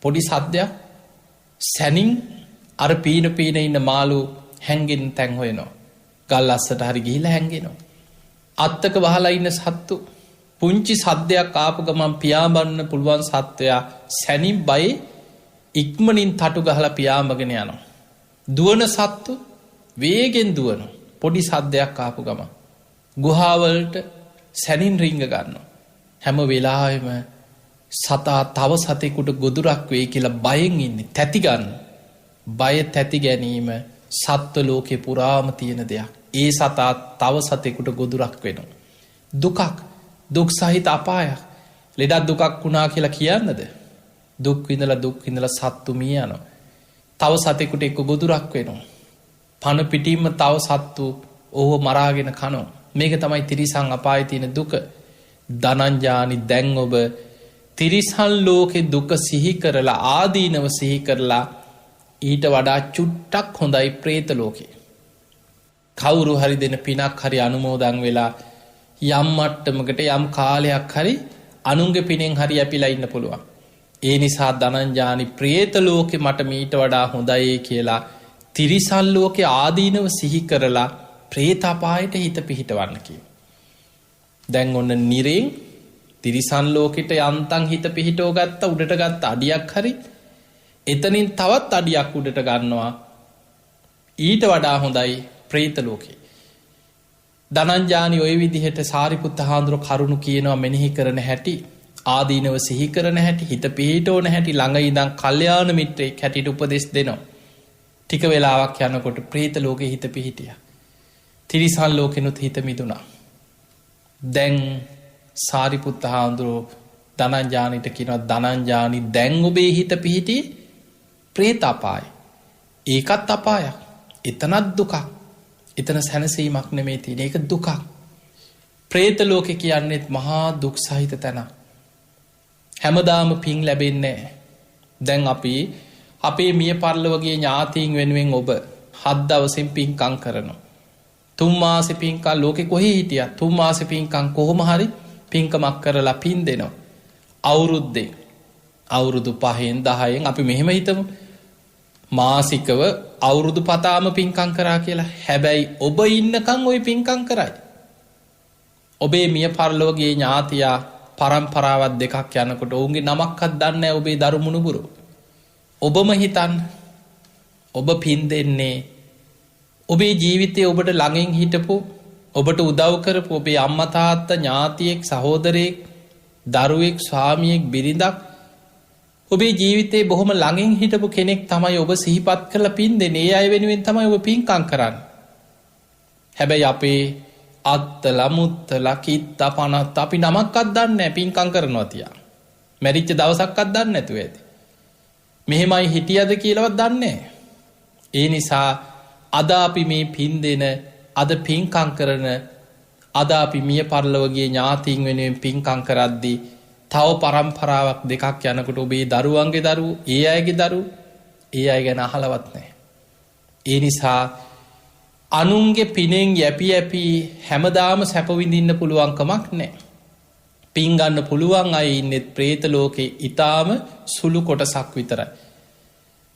Speaker 1: පොඩි සද්දයක් සැනින් අර පීන ඉන්න මාළු හැංගෙන තැන් හොයනවා. ගල් අස්සට හරි ගිහිල්ලා හැංගෙනවා. අත්තක වහලා ඉන්න සත්තු පුංචි සද්දයක් ආපු ගමන් පියාඹන්න පුළුවන් සත්වයා සැනින් බයේ ඉක්මනින් තටු ගහලා පියාඹගෙන යනවා. දුවන සත්තු වේගෙන් දුවනවා. පොඩි සද්දයක් ආපු ගමන් ගුහාවලට සැනින් රිංග ගන්නවා. හැම වෙලාවෙම සතා තව සතෙකුට ගොදුරක් වෙයි කියලා බයෙන් ඉන්නේ. තැති ගන්න. බය තැති ගැනීම සත්ව ලෝකේ පුරාම තියෙන දෙයක්. ඒ සතා තව සතෙකුට ගොදුරක් වෙනවා. දුකක්. දුක් සහිත අපායක්. ලෙඩක් දුකක් වුණා කියලා කියන්නද? දුක් විඳලා සත්තු මිය යනවා. තව සතෙකුට එක්ක ගොදුරක් වෙනවා. පන පිටින්ම තව සත්තු ඕව මරාගෙන කනවා. මේක තමයි තිරිසන් අපායේ තියෙන දුක. ධනංජානි දැන් ඔබ තිරිසන් ලෝකේ දුක සිහි කරලා ආදීනව සිහි කරලා ඊට වඩා චුට්ටක් හොඳයි പ്രേත ලෝකේ. කවුරු හරි දෙන පිනක් හරි අනුමෝදන් වෙලා යම් මට්ටමකට යම් කාලයක් හරි අනුන්ගේ පිනෙන් හරි ඇපිලා ඉන්න පුළුවන්. ඒ නිසා ධනංජානි ප්‍රේත ලෝකෙ මට මීට වඩා හොඳයි කියලා තිරිසන් ලෝකෙ ආදීනව සිහි කරලා ප්‍රේත අපායට හිත පිහිටවන්න කිය. දැන් ඔන්න නිරෙන් තිරිසන් ලෝකෙට යන්තන් හිත පිහිටෝ ගත්ත උඩට ගත්ත අඩියක් හරි එතනින් තවත් අඩියක් උඩට ගන්නවා ඊට වඩා හොඳයි ප්‍රේත ලෝකේ. ධනංජානි ඔය විදිහට සාරිපුත්ත හාමුදුරුවෝ කරුණු කියනවා මෙනෙහි කරන හැටි ආදීනව සිහි කරන හැටි හිත පිහිටෝන හැටි ළඟ ඉඳන් කල්යාණ මිත්‍රයෙක් හැටියට උපදෙස් දෙනවා. ටික වෙලාවක් යනකොට ප්‍රේත ලෝකේ හිත පිහිටියා. තිරිසන් ලෝකෙනුත් හිත මිදුණා. දැන් සාරිපුත්ත හාමුදුරුවෝ ධනංජානිට කියනවා ධනංජානි දැන් ඔබේ හිත පිහිටි ප්‍රේත අපායයි. ඒකත් අපායක්. එතනත් දුකක්. එතන සැනසීමක් නෙමේ තියෙන. ඒක දුකක්. ප්‍රේත ලෝකෙ කියන්නේත් මහා දුක් සහිත තැන. හැමදාම පින් ලැබෙන්නේ. දැන් අපි අපේ මිය පරලොවගේ ඥාතීන් වෙනුවෙන් ඔබ 7 දවසින් පින්කම් කරනවා. 3 මාසෙ පින්කම් ලෝකෙ කොහේ හිටියත් 3 මාසෙ පින්කම් කොහොම හරි පින්කමක් කරලා පින් දෙනවා. අවුරුද්දේ අවුරුදු 5න් 10න් අපි මෙහෙම හිතමු. මාසිකව අවුරුදු පතාම පින්කම් කරා කියලා. හැබැයි ඔබ ඉන්නකම් ওই පින්කම් කරයි. ඔබේ මිය පරලොවගේ ඥාතියා පරම්පරාවක් දෙකක් යනකොට ඔවුන්ගේ නමක්වත් දන්නේ නැහැ ඔබේ දරු මුණුබුරු. ඔබම හිතන්න ඔබ පින් දෙන්නේ ඔබේ ජීවිතයේ ඔබට ළඟින් හිටපු ඔබට උදව් කරපු ඔබේ අම්මා තාත්තා ඥාතියෙක් සහෝදරයෙක් දරුවෙක් ස්වාමියෙක් බිරිඳක් ඔබේ ජීවිතේ බොහොම ළඟින් හිටපු කෙනෙක් තමයි ඔබ සිහිපත් කරලා පින් දෙන්නේ. ඒ අය වෙනුවෙන් තමයි ඔබ පින්කම් කරන්නේ. හැබැයි අපේ අත්තලා මුත්තලා කිත්තා පනත් අපි නමක්වත් දන්නේ නැහැ පින්කම් කරනවා තියා. මැරිච්ච දවසක්වත් දන්නේ නැතුව ඇති. මෙහෙමයි හිටියද කියලාවත් දන්නේ නැහැ. ඒ නිසා අද අපි මේ පින් දෙන අද පින්කම් කරන අද අපි මිය පරලොවගේ ඥාතීන් වෙනුවෙන් පින්කම් කරද්දී තව පරම්පරාවක් දෙකක් යනකොට ඔබේ දරුවන්ගේ දරුවෝ ඒ අයගේ දරුවෝ ඒ අය ගැන අහලවත් නැහැ. ඒ නිසා අනුන්ගේ පිනෙන් යැපි යැපි හැමදාම සැප විඳින්න පුළුවන් කමක් නැහැ. පින් ගන්න පුළුවන් අය ඉන්නේ പ്രേත ලෝකේ ඊටාම සුළු කොටසක් විතරයි.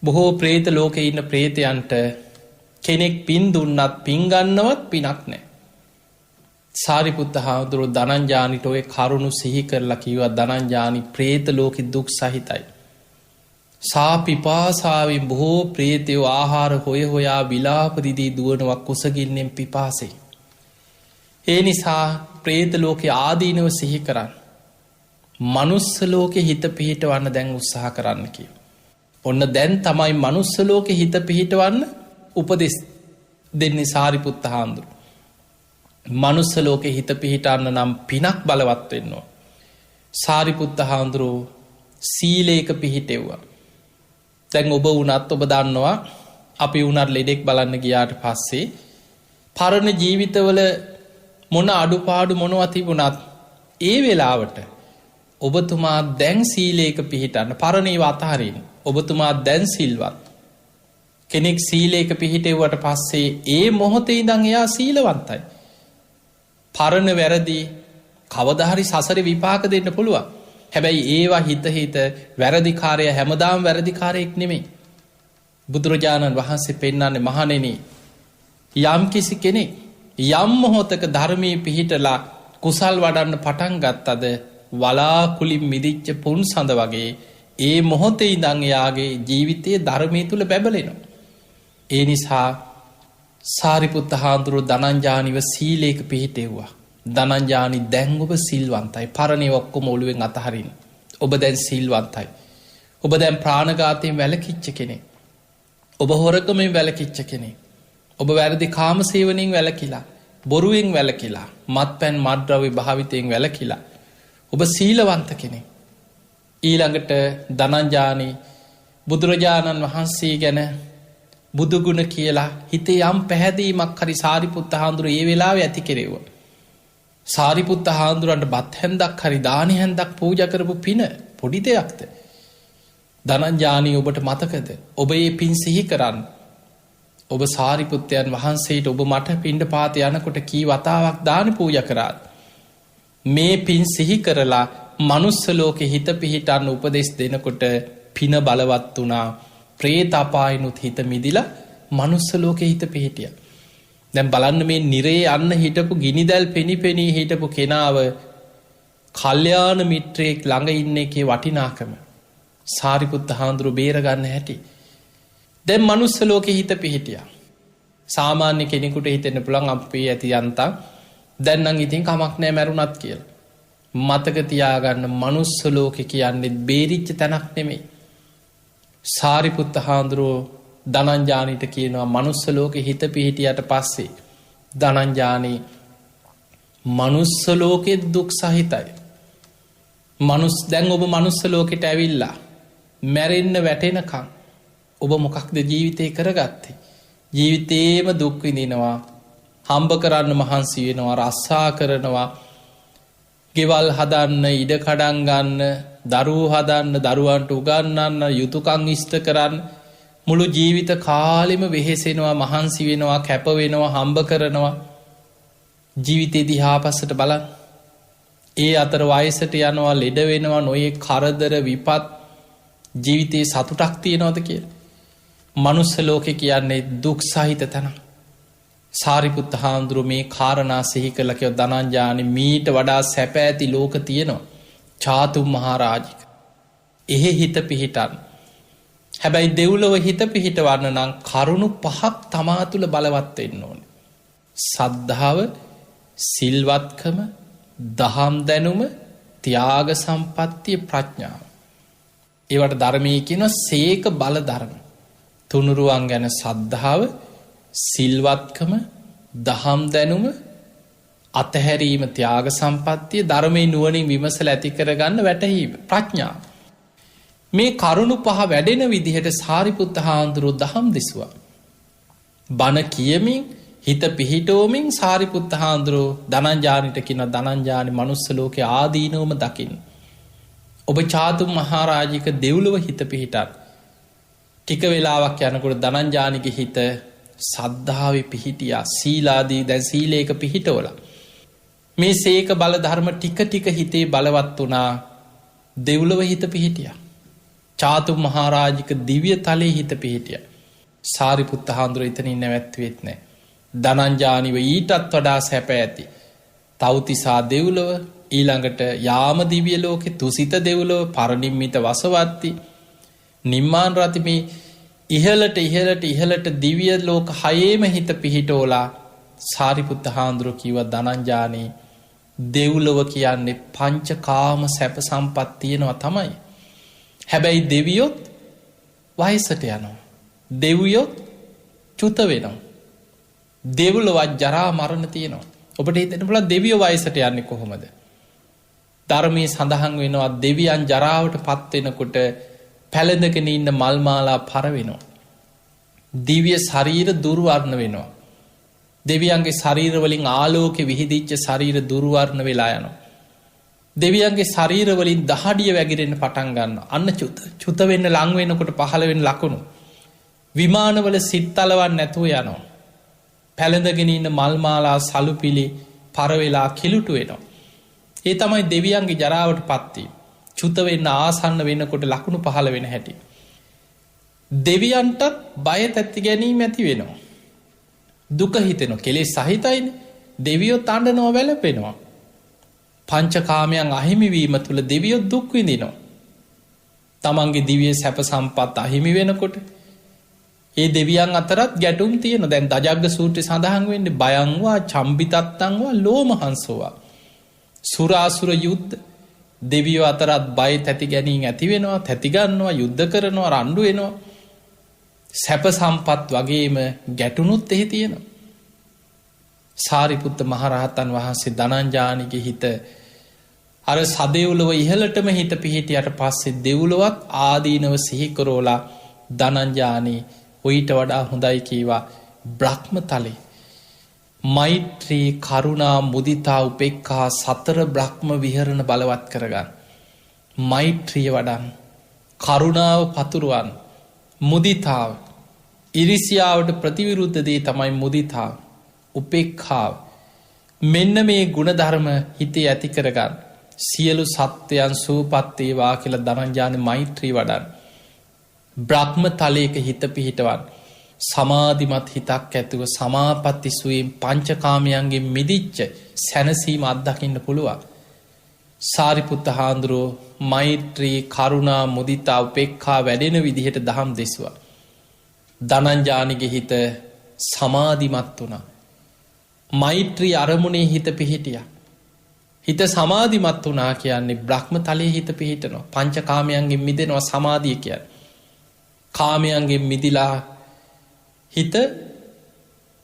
Speaker 1: බොහෝ പ്രേත ලෝකේ ඉන්න പ്രേතයන්ට කෙනෙක් පින් දුන්නත් පින් ගන්නවත් පිනක් නැහැ. සාරිපුත්ත හාමුදුරුවෝ ධනංජානිට ඔය කරුණු සිහි කරලා කිව්වා ධනංජානි പ്രേත ලෝකෙ දුක් සහිතයි. සා පිපාසාවෙන් බොහෝ പ്രേතයෝ ආහාර හොය හොයා විලාප දිදී දුවනවා කුසගින්නෙන් පිපාසෙයි. ඒ නිසා പ്രേත ලෝකේ ආදීනව සිහි කරන්න. මනුස්ස ලෝකේ හිත පිහිටවන්න දැන් උත්සාහ කරන්න කියනවා. ඔන්න දැන් තමයි මනුස්ස ලෝකේ හිත පිහිටවන්න උපදෙස් දෙන්නේ සාරිපුත්ත හාමුදුරුවෝ. මනුස්ස ලෝකේ හිත පිහිටන්න නම් පිනක් බලවත් වෙන්න ඕන. සාරිපුත්ත හාමුදුරුවෝ සීලේක පිහිටෙව්වා. දැන් ඔබ වුණත් ඔබ දන්නවා අපි වුණත් ලෙඩෙක් බලන්න ගියාට පස්සේ පරණ ජීවිතවල මොන අඩුපාඩු මොනවා තිබුණත් ඒ වෙලාවට ඔබතුමා දැන් සීලේක පිහිටන්න පරණ ඒවා අතහරින්න. ඔබතුමා දැන් සිල්වත්. කෙනෙක් සීලේක පිහිටෙව්වට පස්සේ ඒ මොහොතේ ඉඳන් එයා සීලවන්තයි. පරණ වැරදි කවදා හරි සසරේ විපාක දෙන්න පුළුවන්. හැබැයි ඒවා හිත හිත වැරදිකාරය හැමදාම වැරදිකාරයෙක් නෙමෙයි. බුදුරජාණන් වහන්සේ පෙන්නන්නේ මහණෙනි යම් කිසි කෙනෙක් යම් මොහොතක ධර්මයේ පිහිටලා කුසල් වඩන්න පටන් ගත්තද වලාකුලින් මිදිච්ච පුන් සඳ වගේ ඒ මොහොතේ ඉඳන් එයාගේ ජීවිතයේ ධර්මයේ තුල බැබලෙනවා. ඒ නිසා සාරිපුත්ත හාමුදුරුවෝ ධනංජානිව සීලේක පිහිටෙව්වා. ධනංජානි දැන් ඔබ සිල්වන්තයි. පරණේ ඔක්කොම ඔළුවෙන් අතහරින්න. ඔබ දැන් සිල්වන්තයි. ඔබ දැන් ප්‍රාණඝාතයෙන් වැළකීච්ච කෙනෙක්. ඔබ හොරකමෙන් වැළකීච්ච කෙනෙක්. ඔබ වැරදි කාම සේවනයෙන් වැළකීලා, බොරුවෙන් වැළකීලා, මත්පැන් මත්ද්‍රව්‍ය භාවිතයෙන් වැළකීලා ඔබ සීලවන්ත කෙනෙක්. ඊළඟට ධනංජානි බුදුරජාණන් වහන්සේ ගැන බුදුගුණ කියලා හිතේ යම් පැහැදීමක් හරි සාරිපුත්ත හාමුදුරුවෝ ඒ වෙලාවේ ඇති කෙරෙව්වා. සාරිපුත්ත හාමුදුරන්ට බත් හැන්දක් හරි දානි හැන්දක් පූජා කරපු පින පොඩි දෙයක්ද? ධනංජානි ඔබට මතකද? ඔබ මේ පින් සිහි කරන්න. ඔබ සාරිපුත්තයන් වහන්සේට ඔබ මට පිණ්ඩපාත යනකොට කී වතාවක් දානි පූජා කරාද? මේ පින් සිහි කරලා මනුස්ස ලෝකෙ හිත පිහිටන්න උපදෙස් දෙනකොට පින බලවත් වුණා. ප්‍රේත අපායනුත් හිත මිදිලා මනුස්ස ලෝකෙ හිත පිහිටිය. දැන් බලන්න මේ නිරේ යන්න හිටපු ගිනිදැල් පෙනිපෙනී හිටපු කෙනාව කල්්‍යාන මිත්‍රයෙක් ළඟ ඉන්න එකේ වටිනාකම සාරිපුත්ත හාමුදුරු බේරගන්න හැටි. දැන් මනුස්ස ලෝකෙ හිත පිහිටිය. සාමාන්‍ය කෙනෙකුට හිතෙන්න පුළන් අපේ ඇති යන්තා දැන්නම් ඉතින් කමක් නෑ මැරුණත් කියල. මතක තියාගන්න මනුස්ස ලෝකෙ කියන්නෙත් බේරිච්ච තැනක් නෙමෙයි. සාරිපුත්ත හාමුදුරුවෝ දනංජානීට කියනවා මනුස්ස ලෝකෙ හිත පිහිටියට පස්සේ දනංජානී මනුස්ස ලෝකෙත් දුක් සහිතයි. දැන් ඔබ මනුස්ස ලෝකෙට ඇවිල්ලා මැරෙන්න වැටෙනකං ඔබ මොකක්ද ජීවිතය කරගත්තේ. ජීවිතේම දුක්විඳිනවා හම්බ කරන්න මහන්සි වෙනවා රස්සා කරනවා ගෙවල් හදන්න ඉඩ කඩන්ගන්න දරුව හදන්න දරුවන්ට උගන්නන්න යුතුකං ඉෂ්ට කරන්න මුළු ජීවිත කාලෙම වෙහෙසෙනවා මහන්සි වෙනවා කැප වෙනවා හම්බ කරනවා ජීවිතේ දිහාපස්සට බලන්න. ඒ අතර වයසට යනවා ලෙඩ වෙනවා නොයේ කරදර විපත් ජීවිතයේ සතුටක් තියෙනවද කිය. මනුස්ස ලෝකෙ කියන්නේ දුක් සහිත තැන. සාරිපුත්ත හාමුදුරුව මේ කාරණා සිහි කළකයෝ දනංජාන මීට වඩා සැප ඇති ලෝක තියෙනවා. චාතුම් මහාරාජික. එහෙ හිත පිහිටන්. හැබැයි දෙව්ලොව හිත පිහිටවන්න නම් කරුණු පහක් තමා තුළ බලවත්වෙන්න ඕන. සද්ධාව සිල්වත්කම දහම් දැනුම ත්‍යාග සම්පත්තිය ප්‍රඥාව. ඒවට ධර්මය කියන සේක බල ධර්ම. තුනුරුවන් ගැන සද්ධාව සිල්වත්කම දහම් දැනුම අතහැරීම ත්‍යාග සම්පත්තිය ධර්මය නුවනින් විමසල ඇති කරගන්න වැටහීම ප්‍රඥාව. මේ කරුණු පහ වැඩෙන විදිහට සාරිපුත්ත හාමුදුරුවෝ දහම් දෙසවා. බණ කියමින් හිත පිහිටෝමින් සාරිපුත්ත හාමුදුරුවෝ දනංජානිට කියන දනංජානි මනුස්ස ලෝකෙ ආදීනවම දකිින්. ඔබ චාතුම් මහාරාජික දෙව්ලොව හිත පිහිටත්. ටික වෙලාවක් යනකොට දනංජානික හිත සද්ධාව පිහිටිය සීලාදී දැන් සීලේක පිහිටවල. මේ සේක බල ධර්ම ටික ටික හිතේ බලවත් වනා දෙව්ලොව හිත පිහිටිය. චාතුම් මහාරාජික දිව්‍ය තලේ හිත පිහිටිය. සාරිපුත්ත හාමුදුරුවෝ එතනින් නැවැත්වෙත් නෑ. දනංජානිව ඊටත් වඩා සැප ඇති. තවතිසා දෙව්ලොව ඊළඟට යාම දිවිය ලෝකෙ තුසිත දෙව්ලොව පරණිම්මිත වසවත්ති නිම්මාන් රතිමේ ඉහලට දිවිය ලෝක හයේම හිත පිහිටෝලා සාරිපුත්ත හාමුදුරුවෝ කිව දනංජානී දෙව්ලොව කියන්නේ පංච කාම සැප සම්පත්තියනවා තමයි. හැබැයි දෙවියොත් වයසට යනවා. දෙවියොත් චුත වෙනවා. දෙව්ලොවත් ජරා මරණ තියෙනවා. ඔබට හිතෙන්න පුළුවන් දෙවියෝ වයසට යන්නේ කොහොමද? ධර්මයේ සඳහන් වෙනවා දෙවියන් ජරාවට පත් වෙනකොට පැලඳගෙන ඉන්න මල් මාලා පර වෙනවා. දිව්‍ය ශරීර දුර්වර්ණ වෙනවා. දෙවියන්ගේ ශරීර වලින් ආලෝකෙ විහිදිච්ච ශරීර දුර්වර්ණ වෙලා යනවා. දෙවියන්ගේ ශරීර වලින් දහඩිය වැగిරෙන්න පටන් ගන්නවා. අන්න චුත වෙන්න ලං වෙනකොට පහළ වෙන ලකුණු. විමානවල සිත්තලවන්න නැතුව යනවා. පැළඳගෙන ඉන්න මල්මාලා සලුපිලි පරවෙලා කිලුටු වෙනවා. ඒ තමයි දෙවියන්ගේ ජරාවට පත්වී. චුත වෙන්න ආසන්න වෙනකොට ලකුණු පහළ වෙන හැටි. දෙවියන්ටත් බය තැත්ති ගැනීම ඇති වෙනවා. දුක හිතෙන කෙලෙස් සහිතයින දෙවියොත් අණ්ඩනෝ වැලපෙනවා. පංචකාමයන් අහිමිවීම තුළ දෙවියොත් දුක්විදිනවා. තමන්ගේ දිවිය සැප සම්පත් අහිමි වෙනකොට ඒ දෙවියන් අතරත් ගැටුම් තියෙන දැන් දජග්ග සූත්‍රය සඳහන් වෙන්නේ බයංවා චම්බිතත්තංවා ලෝමහංසෝවා. සුරාසුර යුද්ධ දෙවියෝ අතරත් බය තැති ගැනීම ඇති වෙනවා තැතිගන්නවා යුද්ධ කරනවා රණ්ඩු වෙනවා. සැප සම්පත් වගේම ගැටුණුත් එහි තියෙනවා. සාරිපුත්ත මහරහතන් වහන්සේ දනංජානිගේ හිත අර සදෙව්ලොව ඉහලටම හිත පිහිටියට පස්සේ දෙව්ලොවත් ආදීනව සිහිකරෝලා දනංජානී ඔයිට වඩා හොඳයි කීවා බ්‍රහ්ම තලේ මෛත්‍රී කරුණා මුදිතා උපෙක්කා සතර බ්‍රහ්ම විහරණ බලවත් කරගන්න. මෛත්‍රිය වඩන් කරුණාව පතුරුවන් මුදිතාව ඉරිසියාවට ප්‍රතිවිරුද්ධ දේ තමයි මුදිතාව උපෙක්ඛාව මෙන්න මේ ගුණධර්ම හිතේ ඇති කරගන්න. සියලු සත්වයන් සූපත් වේවා කියලා ධනංජාන මෛත්‍රී වඩන්න. බ්‍රහ්ම තලයක හිත පිහිටවන්න. සමාධිමත් හිතක් ඇතුව සමාපatti සුවයෙන් පංචකාමයන්ගේ මිදිච්ච සැනසීම අත්දකින්න පුළුවන්. සාරිපුත්ත හාමුදුරුවෝ මෛත්‍රී කරුණා මුදිතා උපේක්ඛා වැඩෙන විදිහට දහම් දෙසුවා. ධනංජානිගේ හිත සමාධිමත් වුණා. මෛත්‍රී අරමුණේ හිත පිහිටියා. හිත සමාධිමත් වුණා කියන්නේ බ්‍රහ්ම තලයේ හිත පිහිටනවා. පංචකාමයන්ගෙන් මිදෙනවා සමාධිය කියන්නේ. කාමයන්ගෙන් මිදිලා හිත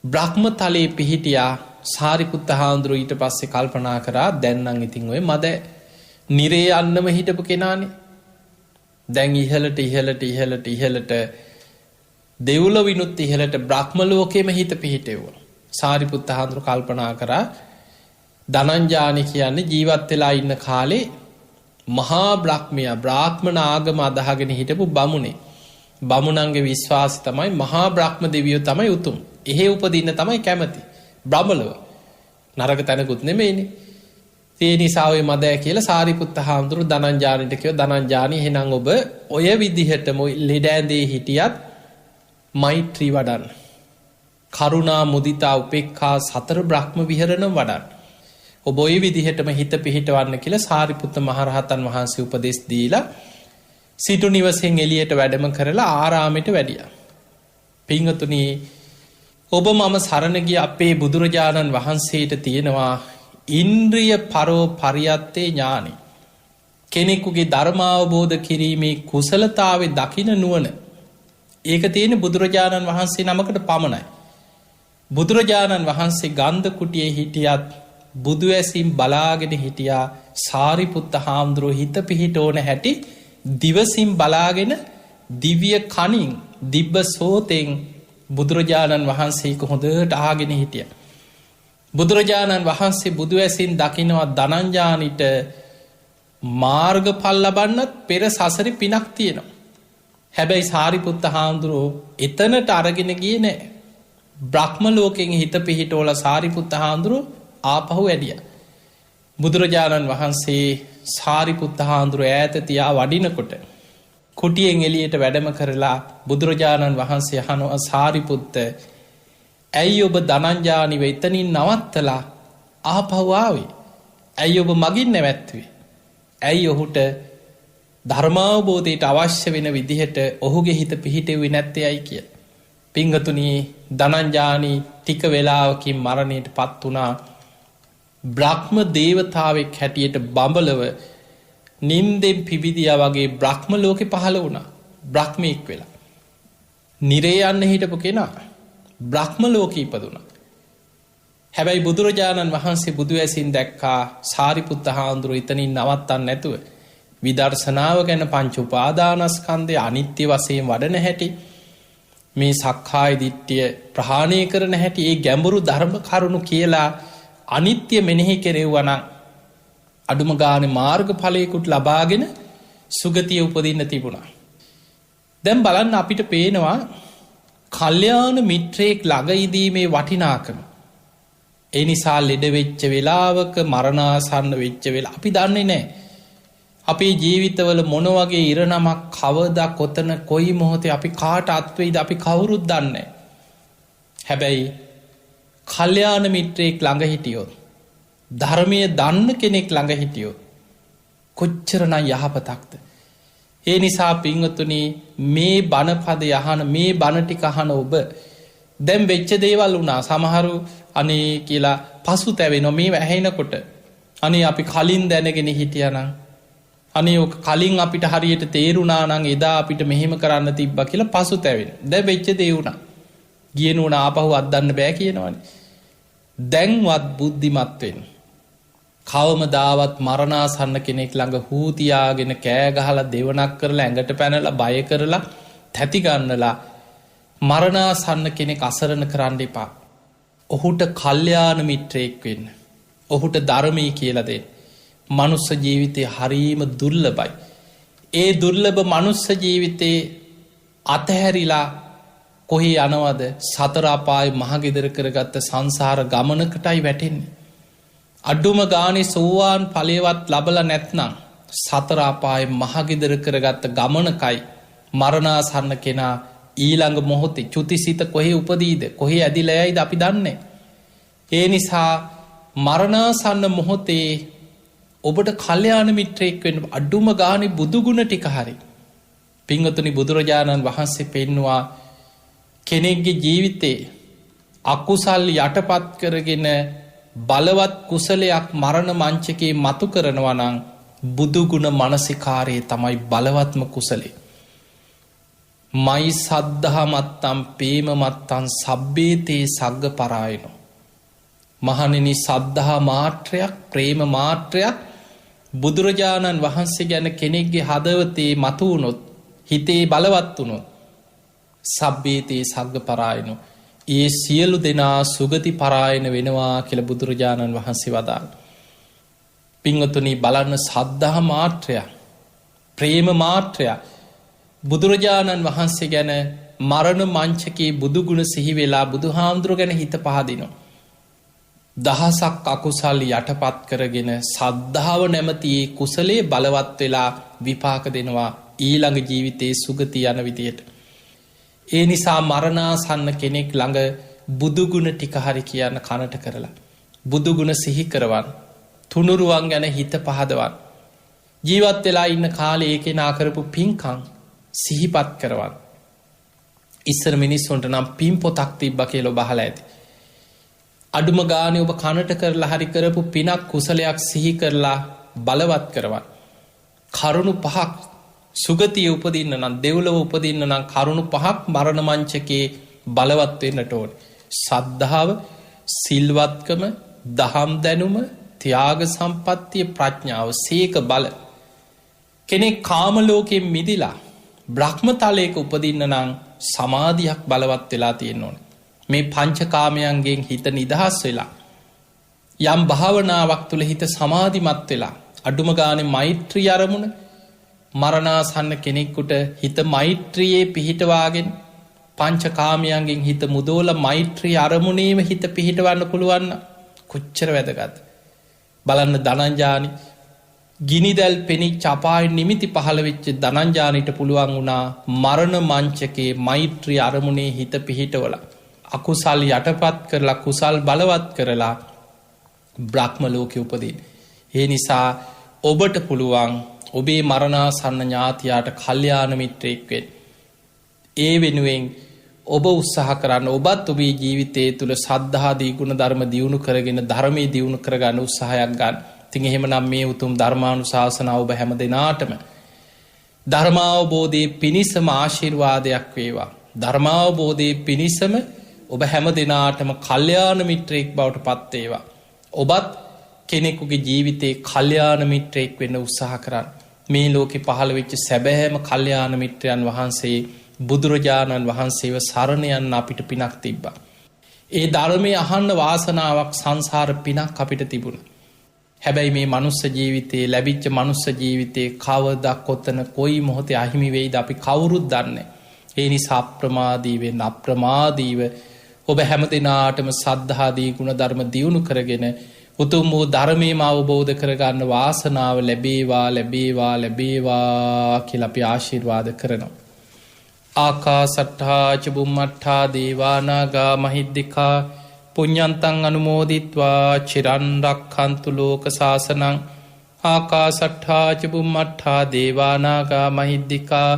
Speaker 1: බ්‍රහ්ම තලයේ පිහිටියා. සාරිපුත්ත හාමුදුරුවෝ ඊට පස්සේ කල්පනා කරා දැන් නම් ඉතින් ඔය මද නිරේ යන්නම හිටපු කෙනානේ. දැන් ඉහළට දෙව්ලොවිනුත් ඉහළට බ්‍රහ්ම ලෝකෙම හිත පිහිටෙවුවා. සාරිපුත්ත හාමුදුරුවෝ කල්පනා කරා ධනංජානි කියන්නේ ජීවත් වෙලා ඉන්න කාලේ මහා බ්‍රහ්මයා බ්‍රාහ්මණ ආගම අදහගෙන හිටපු බමුණේ. බමුණන්ගේ විශ්වාසය තමයි මහා බ්‍රහ්ම දෙවියෝ තමයි උතුම්. එහෙ උපදින්න තමයි කැමති. බ්‍රහ්මලව නරක තැනකුත් නෙමෙයිනේ. ඒ නිසා ඔය මදෑ කියලා සාරිපුත්ත හාමුදුරුවෝ ධනංජානිට කිව්වා ධනංජානි එහෙනම් ඔබ ඔය විදිහටම ලෙඩ ඇඳේ හිටියත් මෛත්‍රී වඩන්න. කරුණා මුදිතා උපේක්ඛා සතර බ්‍රහ්ම විහරණ වඩන්න. ඔබ ඔය විදිහටම හිත පිහිටවන්න කියලා සාරිපුත්ත මහරහතන් වහන්සේ උපදෙස් දීලා සිටු නිවසෙන් එළියට වැඩම කරලා ආරාමයට වැඩියා. පින්වතුනි ඔබ මම සරණ ගිය අපේ බුදුරජාණන් වහන්සේට තියෙනවා ඉන්ද්‍රිය පරෝ පරියත්තේ ඥානෙ. කෙනෙකුගේ ධර්මාවබෝධ කිරීමේ කුසලතාවේ දකින නුවණ. ඒක තියෙන බුදුරජාණන් වහන්සේ නමකට පමණයි. බුදුරජාණන් වහන්සේ ගන්ධ කුටියේ හිටියත් බුදු ඇසින් බලාගෙන හිටියා. සාරිපුත්ත හාමුදුරුවෝ හිත පිහිට ඕන හැටි දිවසින් බලාගෙන දිව්‍ය කනින් දිබ්බ සෝතෙන් බුදුරජාණන් වහන්සේක හොඳට ආගෙන හිටිය. බුදුරජාණන් වහන්සේ බුදු ඇසින් දකිනවා ධනංජානිට මාර්ගඵල ලබන්නත් පෙර සසරි පිනක් තියෙනවා. හැබැයි සාරිපුත්ත හාමුදුරුවෝ එතනට අරගෙන ගියේ නෑ. බ්‍රහ්ම ලෝකෙන් හිත පිහිටෝල සාරිපුත්ත හාමුදුරුවෝ ආපහු වැඩිය. බුදුරජාණන් වහන්සේ සාරිපුත්ත හාමුදුරුවෝ ඈත තියා වඩිනකොට කුටියෙන් එළියට වැඩම කරලා බුදුරජාණන් වහන්සේ අහනවා සාරිපුත්ත ඇයි ඔබ ධනංජානිව එතනින් නවත්තලා ආපහු ආවේ? ඇයි ඔබ මගින් නැවැත්තුවේ? ඇයි ඔහුට ධර්මාවබෝධයට අවශ්‍ය වෙන විදිහට ඔහුගේ හිත පිහිටෙව්වේ නැත්තේ ඇයි කියලා. පින්වතුනි ධනංජානි ටික වෙලාවකින් මරණයට පත් වුණා. බ්‍රහ්ම දේවතාවෙක් හැටියට බඹලව නින්දෙන් පිබිදියා වගේ බ්‍රහ්ම ලෝකෙ පහළ වුණා. බ්‍රහ්මෙක් වෙලා. නිරේ යන්න හිටපු කෙනා බ්‍රහ්ම ලෝකෙ ඉපදුණා. හැබැයි බුදුරජාණන් වහන්සේ බුදු ඇසින් දැක්කා සාරිපුත්ත හාමුදුරුවෝ එතනින් නවත්තන්න නැතුව විදර්ශනාව ගැන පංච උපාදානස්කන්ධය අනිත්‍ය වශයෙන් වඩන හැටි මේ සක්කාය දිට්ඨිය ප්‍රහාණය කරන හැටි ඒ ගැඹුරු ධර්ම කරුණු කියලා අනිත්‍ය මෙනෙහි කෙරෙව්වනම් අඩුම ගානේ මාර්ගඵලයකට ලබාගෙන සුගතිය උපදින්න තිබුණා. දැන් බලන්න අපිට පේනවා කල්යාණ මිත්‍රයෙක් ළඟ ඉදීමේ වටිනාකම. ඒ නිසා ලෙඩ වෙච්ච වෙලාවක මරණාසන්න වෙච්ච වෙලාව අපි දන්නේ නැහැ. අපේ ජීවිතවල මොන වගේ ඉරණමක් කවදා කොතන කොයි මොහොතේ අපි කාට අත් වෙයිද අපි කවුරුත් දන්නේ නැහැ. හැබැයි කල්යාණ මිත්‍රයෙක් ළඟ හිටියොත් ධර්මයේ දන්න කෙනෙක් ළඟ හිටියොත් කොච්චරනම් යහපතක්ද. ඒ නිසා පින්වතුනි මේ බණපද යහන මේ බණ ටික අහන ඔබ දැන් වෙච්ච දේවල් වුණා. සමහරු අනේ කියලා පසුතැවෙනවා මේ ඇහෙනකොට. අනේ අපි කලින් දැනගෙන හිටියානම් අනේ ඔක කලින් අපිට හරියට තේරුණා නම් එදා අපිට මෙහෙම කරන්න තිබ්බා කියලා පසුතැවෙන. දැන් වෙච්ච දේ වුණා. ගියේ නෝන ආපහු අද්දන්න බෑ කියනවනේ. දැන්වත් බුද්ධිමත් වෙන්න. කවමදාවත් මරණාසන්න කෙනෙක් ළඟ හූ තියාගෙන කෑ ගහලා දෙවනක් කරලා ඇඟට පැනලා බය කරලා තැති ගන්නලා මරණාසන්න කෙනෙක් අසරණ කරන්න එපා. ඔහුට කල්යාණ මිත්‍රයෙක් වෙන්න. ඔහුට ධර්මයේ කියලා දෙන්න. මනුස්ස ජීවිතේ හරීම දුර්ලභයි. ඒ දුර්ලභ මනුස්ස ජීවිතේ අතහැරිලා කොහේ යනවද? සතර අපායේ මහගෙදර කරගත්ත සංසාර ගමනකටයි වැටෙන්නේ. අඩුම ගානේ සෝවාන් ඵලයවත් ලබලා නැත්නම් සතර අපායේ මහගෙදර කරගත්ත ගමනකයි මරණාසන්න කෙනා ඊළඟ මොහොතේ චුතිසිත කොහේ උපදීද කොහේ ඇදිලා යයිද අපි දන්නේ. ඒ නිසා මරණාසන්න මොහොතේ ඔබට කල්යාණ මිත්‍රයෙක් වෙන්න අඩුම ගානේ බුදු ගුණ ටික හරි. පින්වතුනි බුදුරජාණන් වහන්සේ පෙන්නවා කෙනෙක්ගේ ජීවිතේ අකුසල් යටපත් කරගෙන බලවත් කුසලයක් මරණ මංචකේ මතු කරනවා නම් බුදුගුණ මනසිකාරයේ තමයි බලවත්ම කුසලේ. මයි සද්ධා මත්තම් පේම මත්තන් සබ්බේතේ සග්ග පරායනෝ. මහණෙනි සද්ධා මාත්‍රයක් ප්‍රේම මාත්‍රයක් බුදුරජාණන් වහන්සේ ගැන කෙනෙක්ගේ හදවතේ මතු වුණොත් හිතේ බලවත් වුණොත් සබ්බේතේ සග්ග පරායනෝ. ඒ සියලු දෙනා සුගති පරායන වෙනවා කියලා බුදුරජාණන් වහන්සේ වදාළ. පින්වතුනි බලන්න සද්ධා මාත්‍රයක් ප්‍රේම මාත්‍රයක් බුදුරජාණන් වහන්සේ ගැන මරණ මංචකේ බුදුගුණ සිහි වෙලා බුදුහාමුදුරුවෝ ගැන හිත පහදිනවා. දහසක් අකුසල් යටපත් කරගෙන සද්ධාව නැමැති කුසලයේ බලවත් වෙලා විපාක දෙනවා ඊළඟ ජීවිතයේ සුගති යන විදියට. ඒ නිසා මරණාසන්න කෙනෙක් ළඟ බුදුගුණ ටික හරි කියන්න කනට කරලා බුදුගුණ සිහි කරවන් තුනුරුවන් ගැන හිත පහදවන් ජීවත් වෙලා ඉන්න කාලේ ඒ කෙනා කරපු පින්කම් සිහිපත් කරවන්. ඉස්සර මිනිස්සුන්ට නම් පින් පොතක් තිබ්බා කියලා ඔබ අහලා ඇති. අඩුම ගානේ ඔබ කනට කරලා හරි කරපු පිනක් කුසලයක් සිහි කරලා බලවත් කරවන්. කරුණු පහක් සුගතිය උපදින්න නම් දෙව්ලොව උපදින්න නම් කරුණු පහක් මරණ මංචකේ බලවත් වෙන්නට ඕනේ. සද්ධාව, සිල්වත්කම, දහම් දැනුම, ත්‍යාග සම්පත්තිය, ප්‍රඥාව, සීක බල. කෙනෙක් කාම ලෝකයෙන් මිදිලා බ්‍රහ්මතලයක උපදින්න නම් සමාධියක් බලවත් වෙලා තියෙන්න ඕනේ. මේ පංචකාමයන්ගෙන් හිත නිදහස් වෙලා යම් භාවනාවක් තුළ හිත සමාධිමත් වෙලා අඩුම ගානේ මෛත්‍රී අරමුණ මරණාසන්න කෙනෙක්කුට හිත මෛත්‍රියේ පිහිටවාගෙන පංචකාමයන්ගෙන් හිත මුදෝලා මෛත්‍රී අරමුණේම හිත පිහිටවන්න පුළුවන් කොච්චර වැදගත්. බලන්න ධනංජානි ගිනිදැල් පෙනිච්ච අපායේ නිමිති පහළ වෙච්ච ධනංජානිට පුළුවන් වුණා මරණ මංචකේ මෛත්‍රී අරමුණේ හිත පිහිටවලා අකුසල් යටපත් කරලා කුසල් බලවත් කරලා බ්‍රහ්ම ලෝකෙ උපදින්න. ඒ නිසා ඔබට පුළුවන් ඔබේ මරණාසන්න ඥාතියාට කල්යාණ මිත්‍රයෙක් වෙන්න. ඒ වෙනුවෙන් ඔබ උත්සාහ කරන්න ඔබත් ඔබේ ජීවිතයේ තුල සද්ධාදී ගුණ ධර්ම දියුණු කරගෙන ධර්මයේ දියුණු කරගන්න උත්සාහයක් ගන්න. ඉතින් එහෙමනම් මේ උතුම් ධර්මානුශාසනාව ඔබ හැම දිනාටම ධර්මාවබෝධයේ පිණිසම ආශිර්වාදයක් වේවා. ධර්මාවබෝධයේ පිණිසම ඔබ හැම දිනාටම කල්යාණ මිත්‍රයෙක් බවට පත් වේවා. ඔබත් කෙනෙකුගේ ජීවිතේ කල්යාණ මිත්‍රයෙක් වෙන්න උත්සාහ කරන්න. මේ ලෝකේ පහළ වෙච්ච සැබෑම කල්යාණ මිත්‍රයන් වහන්සේ බුදුරජාණන් වහන්සේව සරණ යන්න අපිට පිනක් තිබ්බා. ඒ ධර්මයේ අහන්න වාසනාවක් සංසාර පිනක් අපිට තිබුණා. හැබැයි මේ මනුස්ස ජීවිතේ ලැබිච්ච මනුස්ස ජීවිතේ කවදා කොතන කොයි මොහොතේ අහිමි වෙයිද අපි කවුරුත් දන්නේ. ඒ නිසා අප්‍රමාදී වෙන්න අප්‍රමාදීව ඔබ හැමදිනාටම සද්ධාදී ගුණ ධර්ම දියුණු කරගෙන උතුම් වූ ධර්මයේම අවබෝධ කරගන්න වාසනාව ලැබේවා ලැබේවා ලැබේවා කියලා අපි ආශිර්වාද කරනවා. ආකාසට්ඨා ච බුම්මට්ඨා දේවා නාග මහිද්దికා පුඤ්ඤන්තං අනුමෝදිත්වා චිරන් රක්ඛන්තු ලෝක සාසනං. ආකාසට්ඨා ච බුම්මට්ඨා දේවා නාග මහිද්దికා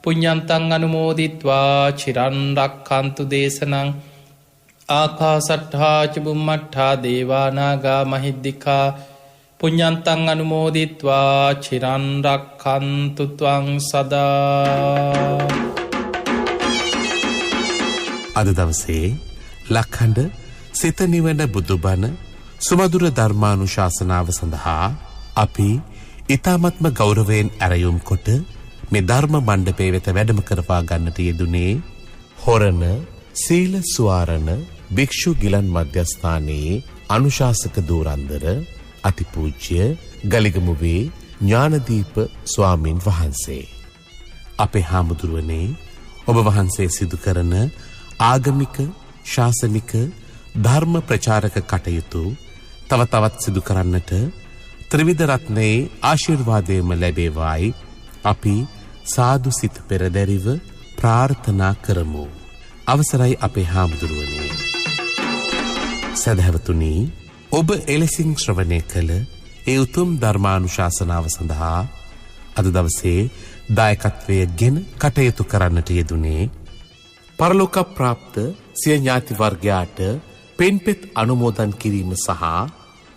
Speaker 1: පුඤ්ඤන්තං අනුමෝදිත්වා චිරන් රක්ඛන්තු දේශනං. ආකාසට්ඨා ච බුම්මට්ඨා දේවා නාග මහිද්దికා පුඤ්ඤන්තං අනුමෝදිත්වා චිරන් රක්ඛන්තු ත්වං සදා.
Speaker 2: අද දවසේ ලක්හඬ සිත නිවන බුදුබණ සුමధుර ධර්මානුශාසනාව සඳහා අපි ඊ타මත්ම ගෞරවයෙන් ඇරයුම් කොට මේ ධර්ම මණ්ඩපයේ වෙත වැඩම කරවා ගන්නට යෙදුනේ හොරණ සීල සුවාරණ භික්ෂු ගිලන් මධ්‍යස්ථානයේ අනුශාසක දූරන්දර අතිපූජ්‍ය ගලිගමුවේ ඥානදීප ස්වාමින් වහන්සේ. අපේ හාමුදුරුවනේ ඔබ වහන්සේ සිදු කරන ආගමික ශාසනික ධර්ම ප්‍රචාරක කටයුතු තව තවත් සිදු කරන්නට ත්‍රිවිධ රත්නයේ ආශිර්වාදයම ලැබේවායි අපි සාදු සිත පෙරදැරිව ප්‍රාර්ථනා කරමු. අවසරයි අපේ හාමුදුරුවනේ. සදහැවතුනි, ඔබ එලෙසින් ශ්‍රවණය කළ ඒ උතුම් ධර්මානුශාසනාව සඳහා අද දවසේ දායකත්වය ගෙන කටයුතු කරන්නට යෙදුනේ පරලෝක ප්‍රාප්ත සිය ඥාති වර්ගයාට පෙන්පෙත් අනුමෝදන් කිරීම සහ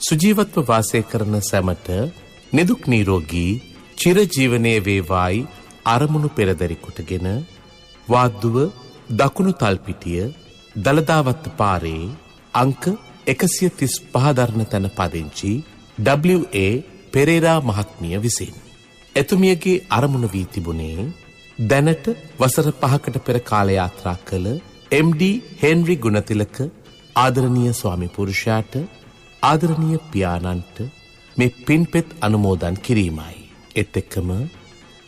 Speaker 2: සුජීවත්ව වාසය කරන සැමට නිදුක් නිරෝගී චිරජීවනයේ වේවායි අරමුණු පෙරදරි කොටගෙන වාද්දුව දකුණු තල්පිටිය දලදාවත්ත පාරේ අංක 135 දරන තැන පදිංචි W.A. පෙරේරා මහත්මිය විසින් එතුමියගේ අරමුණ වී තිබුණේ දැනට වසර 5කට පෙර කාල යාත්‍රා කළ MD හෙන්රි ගුණතිලක ආදරණීය ස්වාමි පුරුෂයාට ආදරණීය පියාණන්ට මේ පින්පෙත් අනුමෝදන් කිරීමයි. ඒත් එක්කම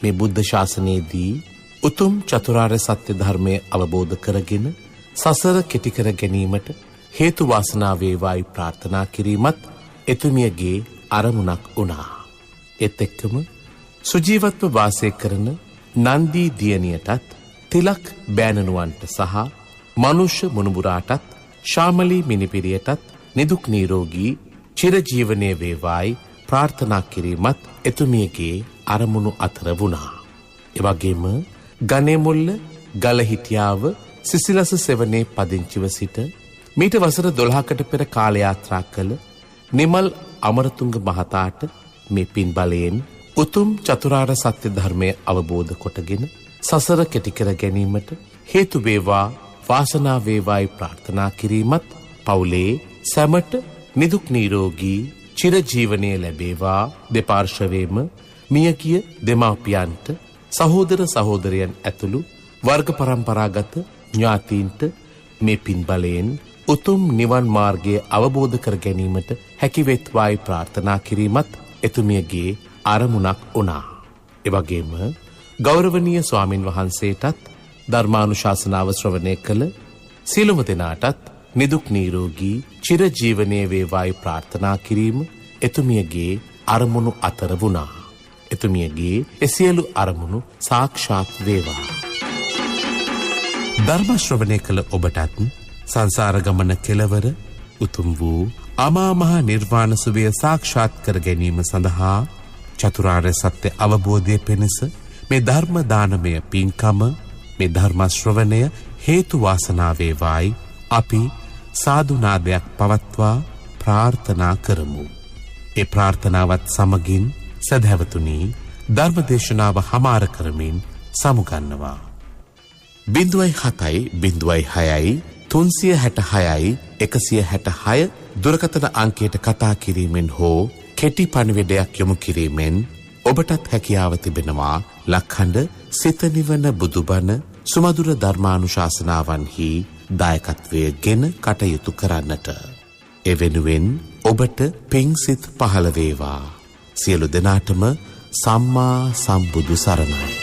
Speaker 2: මේ බුද්ධ ශාසනයේදී උතුම් චතුරාර්ය සත්‍ය ධර්මය අවබෝධ කරගෙන සසර කෙටි කර ගැනීමට හේතු වාසනා වේවායි ප්‍රාර්ථනා කිරීමත් එතුමියගේ අරමුණක් වුණා. ඒත් එක්කම සුජීවත්ව වාසය කරන නන්දී දියණියටත් තිලක් බෑණනුවන්ට සහ මනුෂ්‍ය මුණුබුරාටත් ශාමලී මිනිපිරියටත් නිදුක් නිරෝගී චිරජීවනයේ වේවායි ප්‍රාර්ථනා කිරීමත් එතුමියගේ අරමුණු අතර වුණා. එවැගේම ගණේමුල්ල ගලහිටියාව සිසිලස සෙවනේ පදිංචිව සිට මීට වසර 12කට පෙර කාල යාත්‍රා කළ නිමල් අමරතුංග මහතාට මේ පින් බලයෙන් උතුම් චතුරාර්ය සත්‍ය ධර්මය අවබෝධ කොටගෙන සසර කෙටි කර ගැනීමට හේතු වේවා වාසනා වේවායි ප්‍රාර්ථනා කිරීමත් පවුලේ සැමට නිදුක් නිරෝගී චිරජීවනයේ ලැබේවා දෙපාර්ශවයේම මියගිය දෙමාපියන්ට සහෝදර සහෝදරයන් ඇතුළු වර්ග පරම්පරාගත ඥාතීන්ට මේ පින් බලයෙන් උතුම් නිවන් මාර්ගය අවබෝධ කර ගැනීමට හැකිවෙත්වායි ප්‍රාර්ථනා කිරීමත් එතුමියගේ අරමුණක් වුණා. එවැගේම ගෞරවනීය ස්වාමින් වහන්සේටත් ධර්මානුශාසනාව ශ්‍රවණය කළ සියලුම දෙනාටත් නිදුක් නිරෝගී චිරජීවනයේ වේවායි ප්‍රාර්ථනා කිරීම එතුමියගේ අරමුණු අතර වුණා. එතුමියගේ එසියලු අරමුණු සාක්ෂාත් වේවා. ධර්ම ශ්‍රවණය කළ ඔබටත් සංසාර ගමන කෙලවර උතුම් වූ අමා මහ නිර්වාණ සුවය සාක්ෂාත් කර ගැනීම සඳහා චතුරාර්ය සත්‍ය අවබෝධය පිණිස මේ ධර්ම දානමය පින්කම මේ ධර්ම ශ්‍රවණය හේතු වාසනා වේවායි අපි සාදු නාදයක් පවත්වා ප්‍රාර්ථනා කරමු. ඒ ප්‍රාර්ථනාවත් සමගින් සදහැවතුනි ධර්ම දේශනාව හමාර කරමින් සමුගන්නවා. 07 06 366 166 දුරකථන අංකයට කතා කිරීමෙන් හෝ කෙටි පණිවිඩයක් යොමු කිරීමෙන් ඔබටත් හැකියාව තිබෙනවා ලක්ඛණ්ඩ සිත නිවන බුදුබණ සුමధుර ධර්මානුශාසනාවන්හි දායකත්වය ගෙන කටයුතු කරන්නට. ඒ වෙනුවෙන් ඔබට පිංසිත පහළ වේවා. සියලු දෙනාටම සම්මා සම්බුදු සරණයි.